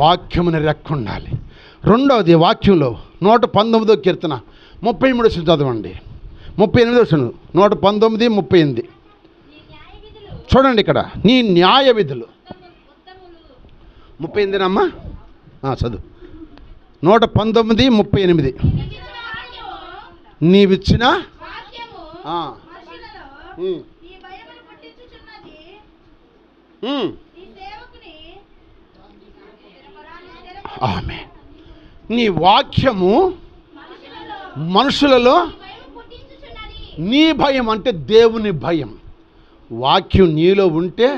వాక్యముని రెక్క ఉండాలి. రెండవది వాక్యంలో 119వ కీర్తన 33 చదవండి. 38 119, 38 చూడండి. ఇక్కడ నీ న్యాయ విధులు 38 చదువు. 119:38. నీవిచ్చిన ఆమె నీ వాక్యము మనుషులలో నీ భయం అంటే దేవుని భయం. వాక్యం నీలో ఉంటే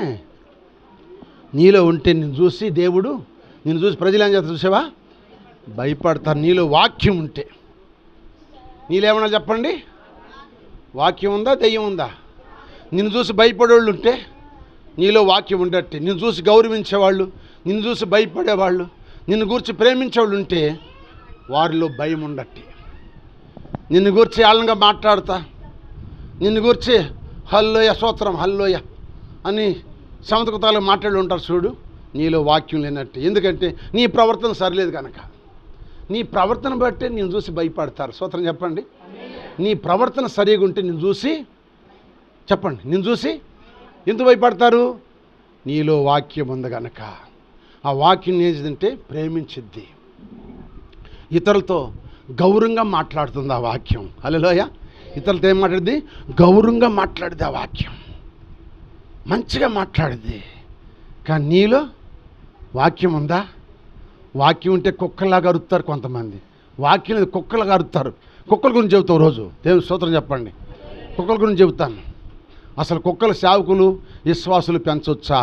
నిన్ను చూసి దేవుడు, నిన్ను చూసి ప్రజలు ఏం చేస్తారు చూసావా? భయపడతారు. నీలో వాక్యం ఉంటే. నీలేమన్నా చెప్పండి, వాక్యం ఉందా దెయ్యం ఉందా? నిన్ను చూసి భయపడేవాళ్ళు ఉంటే నీలో వాక్యం ఉండట్టే. నిన్ను చూసి గౌరవించేవాళ్ళు, నిన్ను చూసి భయపడేవాళ్ళు, నిన్ను గురించి ప్రేమించేవాళ్ళు ఉంటే వారిలో భయం ఉండట్టే. నిన్ను గురించి ఆళ్ళంగా మాట్లాడతా, నిన్ను గురించి హల్లోయ స్తోత్రం హల్లోయ అని సంస్కృతాలు మాట్లాడి ఉంటారు చూడు, నీలో వాక్యం లేనట్టే. ఎందుకంటే నీ ప్రవర్తన సరిలేదు కనుక. నీ ప్రవర్తన బట్టే నిన్ను చూసి భయపడతారు. స్తోత్రం చెప్పండి. నీ ప్రవర్తన సరిగా ఉంటే నిన్ను చూసి చెప్పండి, నిన్ను చూసి ఎందుకు భయపడతారు? నీలో వాక్యం ఉంది కనుక. ఆ వాక్యం ఏంటంటే ప్రేమించిద్ది, ఇతరులతో గౌరవంగా మాట్లాడుతుంది ఆ వాక్యం. హల్లెలూయా. ఇతరులతో ఏం మాట్లాడుద్ది? గౌరవంగా మాట్లాడుద్ది ఆ వాక్యం, మంచిగా మాట్లాడుద్ది. కానీ నీలో వాక్యం ఉందా? వాక్యం ఉంటే కుక్కలాగా అరుస్తారు కొంతమంది. వాక్యం కుక్కలాగా అరుస్తారు. కుక్కల గురించి చెబుతావు రోజు. దేవుని స్తోత్రం చెప్పండి. కుక్కల గురించి చెబుతాను. అసలు కుక్కల సేవకులు విశ్వాసులు పెంచొచ్చా,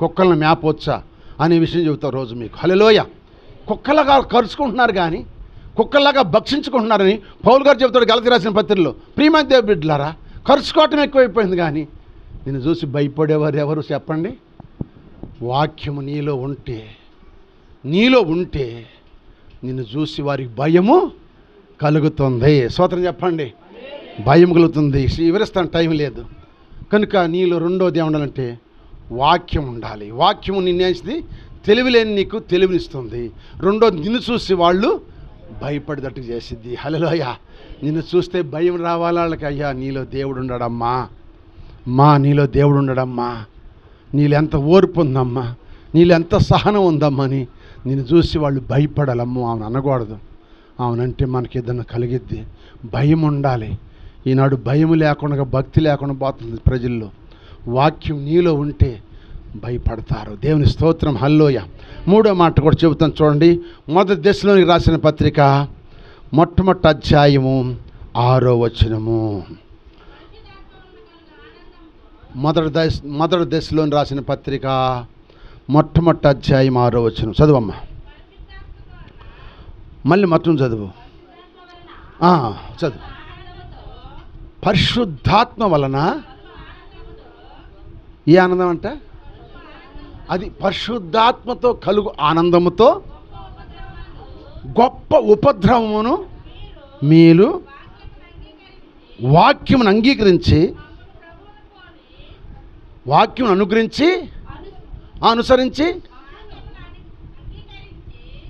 కుక్కలను మేపొచ్చా అనే విషయం చెబుతావు రోజు మీకు. హల్లెలూయా. కుక్కలాగా కరుచుకుంటున్నారు కానీ కుక్కలాగా భక్షించుకుంటున్నారని పౌలు గారు చెబుతాడు గలతీ రాసిన పత్రికలో. ప్రియమైన దేవుని బిడ్డలారా, కరుచుకోవటం ఎక్కువైపోయింది. కానీ నిన్ను చూసి భయపడేవారు ఎవరు చెప్పండి? వాక్యము నీలో ఉంటే నిన్ను చూసి వారికి భయము కలుగుతుంది. స్తోత్రం చెప్పండి. భయం కలుగుతుంది. వివరిస్తాను, టైం లేదు కనుక. నీలో రెండోది ఏముండాలంటే వాక్యం ఉండాలి. వాక్యము నిన్నేసి తెలివిలేని నీకు తెలివినిస్తుంది. రెండోది నిన్ను చూసి వాళ్ళు భయపడేటట్టు చేసిద్ది. హల్లెలూయా. నిన్ను చూస్తే భయం రావాలి వాళ్ళకి. అయ్యా నీలో దేవుడు ఉండడమ్మా, నీలో దేవుడు ఉండడమ్మా, నీలో ఎంత ఓర్పు ఉందమ్మా, నీలో ఎంత సహనం ఉందమ్మా అని నిన్ను చూసి వాళ్ళు భయపడాలమ్మో. ఆమెను అనకూడదు. అవునంటే మనకి ఏదన్నా కలిగిద్ది. భయం ఉండాలి. ఈనాడు భయం లేకుండా భక్తి లేకుండా పోతుంది ప్రజల్లో. వాక్యం నీలో ఉంటే భయపడతారు. దేవుని స్తోత్రం హల్లెలూయా. మూడో మాట కూడా చెబుతాను చూడండి. మొదటి దశలోనికి రాసిన పత్రిక మొట్టమొదటి అధ్యాయము 6వ వచనము. మొదటి దశలోని రాసిన పత్రిక మొట్టమొదటి అధ్యాయం 6వ వచనం చదువమ్మా. మళ్ళీ మొత్తం చదువు. చదువు. పరిశుద్ధాత్మ వలన ఏ ఆనందం అంట? అది పరిశుద్ధాత్మతో కలుగు ఆనందముతో గొప్ప ఉపద్రవమును మీరు వాక్యమును అనుగ్రహించి అనుసరించి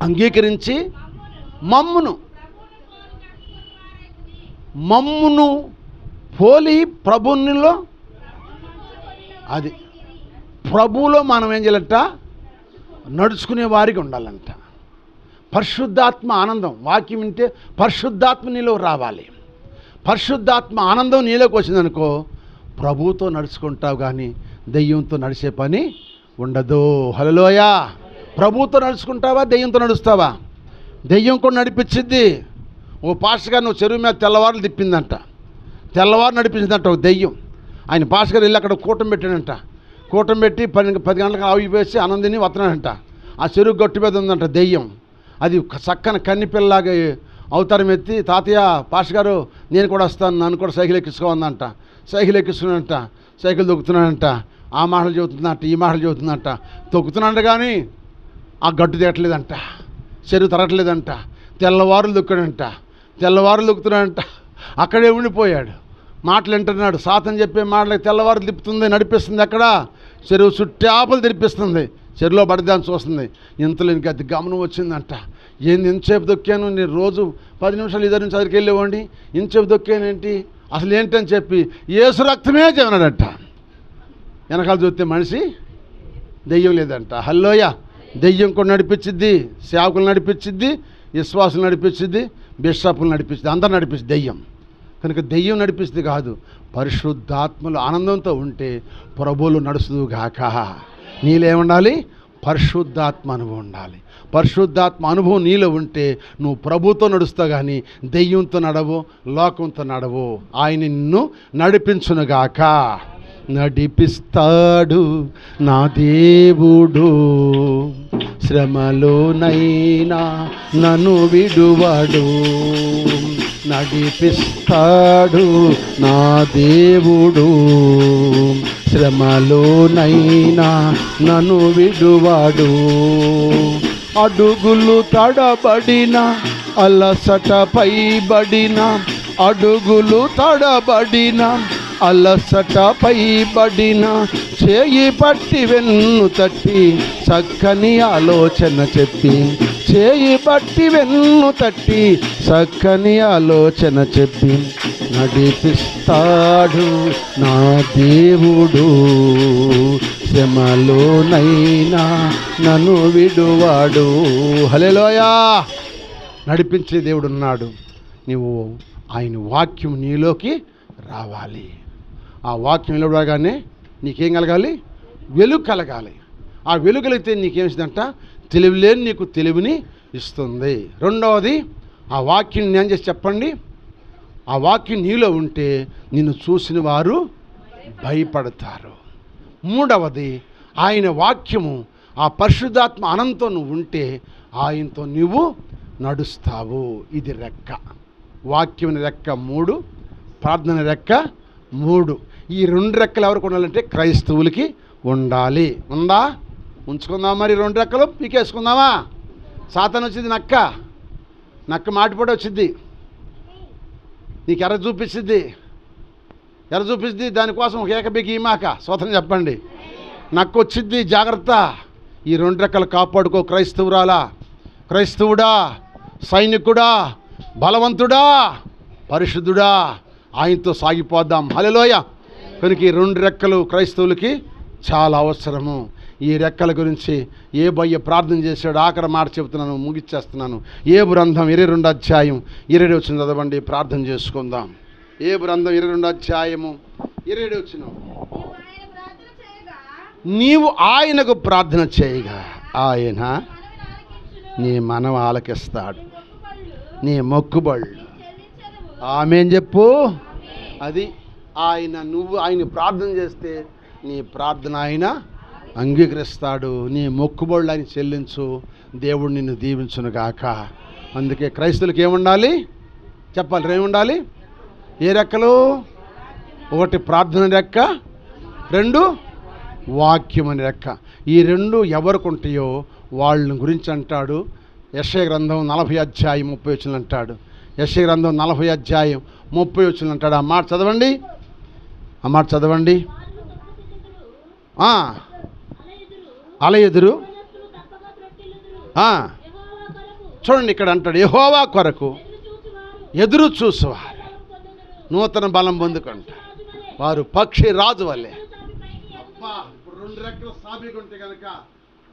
అంగీకరించి మమ్మును పోలి ప్రభునిలో, అది ప్రభువులో మనం ఏం చేయాలంట? నడుచుకునే వారికి ఉండాలంట. పరిశుద్ధాత్మ ఆనందం. వాక్యం వింటే పరిశుద్ధాత్మ నీలో రావాలి. పరిశుద్ధాత్మ ఆనందం నీలోకి వచ్చిందనుకో, ప్రభువుతో నడుచుకుంటావు కానీ దెయ్యంతో నడిచే పని ఉండదు. హల్లెలూయా. ప్రభువుతో నడుచుకుంటావా, దెయ్యంతో నడుస్తావా? దెయ్యం కూడా నడిపించిద్ది. ఓ పాస్టర్ గారు నువ్వు చెరువు మీద తెల్లవారులు తిప్పిందంట, తెల్లవారు నడిపించిందంట ఒక దెయ్యం. ఆయన పాస్టర్ గారు వెళ్ళి అక్కడ కూటం పెట్టాడంట. కూటం పెట్టి 10 గంటలకు ఆవిపేసి ఆనందిని వస్తున్నాడంట. ఆ చెరువు గట్టు మీద ఉందంట దెయ్యం. అది చక్కని కన్నిపిల్లలాగా అవతారం ఎత్తి, తాతయ్య పాస్టర్ గారు నేను కూడా వస్తాను, నన్ను కూడా సైకిల్ ఎక్కించుకోందంట. సైకిల్ ఎక్కిస్తున్నాడంట, సైకిల్ తొక్కుతున్నాడంట. ఆ మాటలు చెబుతుందంట, ఈ మాటలు చెబుతుందంట. తొక్కుతున్నాడు కానీ ఆ గట్టు తేటలేదంట, చెరువు తరగట్లేదంట. తెల్లవారులు తొక్కాడంట, తెల్లవారులు తొక్కుతున్నాడంట. అక్కడే ఉండిపోయాడు. మాటలు వింటున్నాడు. సాతని చెప్పే మాటలకు తెల్లవారు తిప్పుతుంది, నడిపిస్తుంది. అక్కడ చెరువు చుట్టాపలు తెరిపిస్తుంది. చెరువులో పడదాన్ని చూస్తుంది. ఇంతలో ఇంక అది గమనం వచ్చిందంట. ఏంది ఇంతసేపు దొక్కాను, నేను రోజు 10 నిమిషాలు ఇద్దరి నుంచి అదికి వెళ్ళేవాడిని, ఇంతసేపు దొక్కానేంటి, అసలు ఏంటని చెప్పి యేసు రక్తమే చెప్పినాడంట. వెనకాల చూస్తే మనిషి దెయ్యం లేదంట. హల్లెలూయా. దెయ్యం కూడా నడిపించిద్ది, సేవకులు నడిపించిద్ది, విశ్వాసులు నడిపించిద్ది, బిషపులు నడిపించిద్ది, అందరు నడిపించింది దెయ్యం. కనుక దెయ్యం నడిపిస్తుంది కాదు, పరిశుద్ధాత్మలు ఆనందంతో ఉంటే ప్రభువులు నడుచుదుగాక. నీలేముండాలి? పరిశుద్ధాత్మ అనుభవం ఉండాలి. పరిశుద్ధాత్మ అనుభవం నీలో ఉంటే నువ్వు ప్రభుతో నడుస్తావు, కానీ దెయ్యంతో నడవు, లోకంతో నడవు. ఆయన నిన్ను నడిపించునుగాక. నడిపిస్తాడు నా దేవుడు, శ్రమలోనైనా నన్ను విడువడు. నడిపిస్తాడు నా దేవుడు, శ్రమలోనైనా నన్ను విడువడు. అడుగులు తడబడిన, అలసటపై బడిన, అడుగులు తడబడిన, అలసటపై బడిన, చేయి పట్టి వెన్ను తట్టి చక్కని ఆలోచన చెప్పి, చేయి పట్టి వెన్ను తట్టి చక్కని ఆలోచన చెప్పి, నడిపిస్తాడు నా దేవుడు, శ్రమలోనైనా నన్ను విడువాడు. హల్లెలూయా. నడిపించే దేవుడు ఉన్నాడు. నీవు ఆయన వాక్యం నీలోకి రావాలి. ఆ వాక్యం నిలబడగానే నీకేం కలగాలి? వెలుగు కలగాలి. ఆ వెలుగు కలిగితే నీకేమిస్తుందంట? తెలివి లేని నీకు తెలివిని ఇస్తుంది. రెండవది, ఆ వాక్యం నేను చేసి చెప్పండి, ఆ వాక్యం నీలో ఉంటే నిన్ను చూసిన వారు భయపడతారు. మూడవది, ఆయన వాక్యము, ఆ పరిశుద్ధాత్మ అనంతో నువ్వు ఉంటే ఆయనతో నువ్వు నడుస్తావు. ఇది రెక్క. వాక్యం రెక్క 3, ప్రార్థన రెక్క 3. ఈ 2 రెక్కలు ఎవరికి ఉండాలంటే క్రైస్తవులకి ఉండాలి. ఉందా? ఉంచుకుందామా? మరి 2 రెక్కలు పీకేసుకుందామా? సాతాను వచ్చింది, నక్క మాటిపడి వచ్చింది, నీకు ఎర్ర చూపిస్తుంది, దానికోసం ఒక ఏకబిగి మాక స్వతంత్రం చెప్పండి. నక్క వచ్చింది, జాగ్రత్త. ఈ 2 రెక్కలు కాపాడుకో క్రైస్తవురాలా, క్రైస్తవుడా, సైనికుడా, బలవంతుడా, పరిశుద్ధుడా, ఆయనతో సాగిపోద్దాం. హల్లెలూయా. కనుక ఈ 2 రెక్కలు క్రైస్తవులకి చాలా అవసరము. ఈ రెక్కల గురించి ఏబయ్య ప్రార్థన చేశాడు. ఆఖరి మాట చెబుతున్నాను, ముగిచ్చేస్తున్నాను. ఏబు గ్రంథం 22 అధ్యాయం 20 వచనం చదవండి, ప్రార్థన చేసుకుందాం. ఏబు గ్రంథం 22 అధ్యాయము 20 వచనం. నీవు ఆయనకు ప్రార్థన చేయగా ఆయన నీ మనం ఆలకిస్తాడు, నీ మొక్కుబళ్ళు. ఆమేన్ చెప్పు. అది ఆయన, నువ్వు ఆయన ప్రార్థన చేస్తే నీ ప్రార్థన ఆయన అంగీకరిస్తాడు. నీ మొక్కుబళ్ళు ఆయన చెల్లించు, దేవుడు నిన్ను దీవించునుగాక. అందుకే క్రైస్తవులకు ఏముండాలి చెప్పాలి? ఏముండాలి? ఏ రెక్కలు? 1 ప్రార్థన రెక్క, 2 వాక్యం అనే రెక్క. ఈ 2 ఎవరికి ఉంటాయో వాళ్ళని గురించి అంటాడు. యెషయా గ్రంథం 40 అధ్యాయం 30 వచనం అంటాడు. యెషయా గ్రంథం 40 అధ్యాయం 30 వచనం అంటాడు. ఆ మాట చదవండి, ఆ మాట చదవండి. అల ఎదురు చూడండి, ఇక్కడ అంటాడు, యెహోవా కొరకు ఎదురు చూసేవారు నూతన బలం పొందుకుంటారు, వారు పక్షి రాజు వల్లే. అబ్బా, ఇప్పుడు 2 రెక్కలు సాబిగా ఉంటే కనుక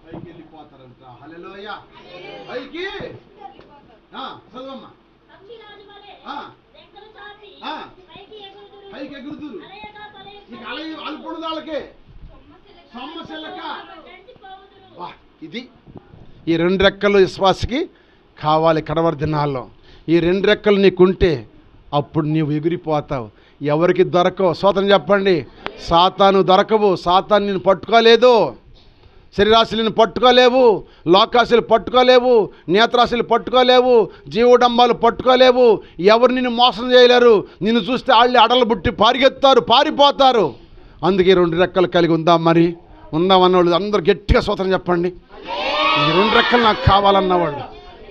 పైకి వెళ్ళిపోతారంట. హల్లెలూయా. పైకి చదవమ్మా. పైకి ఎగురుదురు. ఇక అల్పుడు వాళ్ళకే సమస్యలక. ఇది ఈ 2 రెక్కలు విశ్వాసకి కావాలి. కడవరి దినాల్లో ఈ 2 రెక్కలు నీకుంటే అప్పుడు నీవు ఎగిరిపోతావు. ఎవరికి దొరకవు? స్వాతంత్రం చెప్పండి. సాతాను దొరకవు. సాతాను నిన్ను పట్టుకోలేదు. శరీరాశలు నిన్ను పట్టుకోలేవు, లోకాశలు పట్టుకోలేవు, నేత్రాశలు పట్టుకోలేవు, జీవడంబాలు పట్టుకోలేవు. ఎవరు నిన్ను మోసం చేయలేరు. నిన్ను చూస్తే వాళ్ళు అడలు బుట్టి పారిగెత్తారు, పారిపోతారు. అందుకే 2 రెక్కలు కలిగి ఉందాం. మరి ఉందామన్నవాళ్ళు అందరూ గట్టిగా స్వాతంత్రం చెప్పండి. ఈ 2 రెక్కలు నాకు కావాలన్నవాళ్ళు,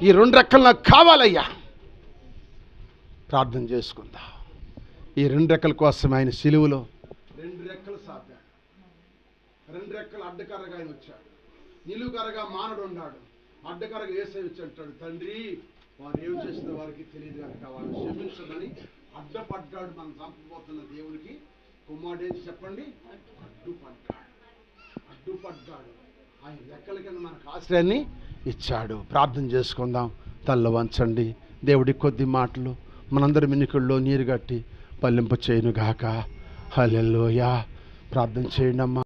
ఈ 2 రెక్కలు నాకు కావాలయ్యా. ప్రార్థన చేసుకుందాం. ఈ 2 రెక్కల కోసం ఆయన సిలువలో 2 రెక్కలు సాపాడు. 2 రెక్కలు అడ్డకర్రగా ఆయన వచ్చాడు. నిలువుకరగా మానవుడు ఉన్నాడు, అడ్డకరగా యేసయ్య వచ్చి అంటాడు, తండ్రి వారు ఏం చేసిన వారికి తెలియదు కనుక వారు క్షమించమని అడ్డపడ్డాడు. మనం చంపబోతున్న దేవునికి కుమారుడు ఏంటి చెప్పండి? అడ్డుపడ్డాడు. ఆయన రెక్కల కింద మనకు ఆశ్రయాన్ని ఇచ్చాడు. ప్రార్థన చేసుకుందాం. తల్ల వంచండి. దేవుడి కొద్ది మాటలు మనందరి మినికుల్లో నీరు కట్టి పల్లింపు చేయనుగాక. హల్లెలూయా. ప్రార్థన చేయండి అమ్మా.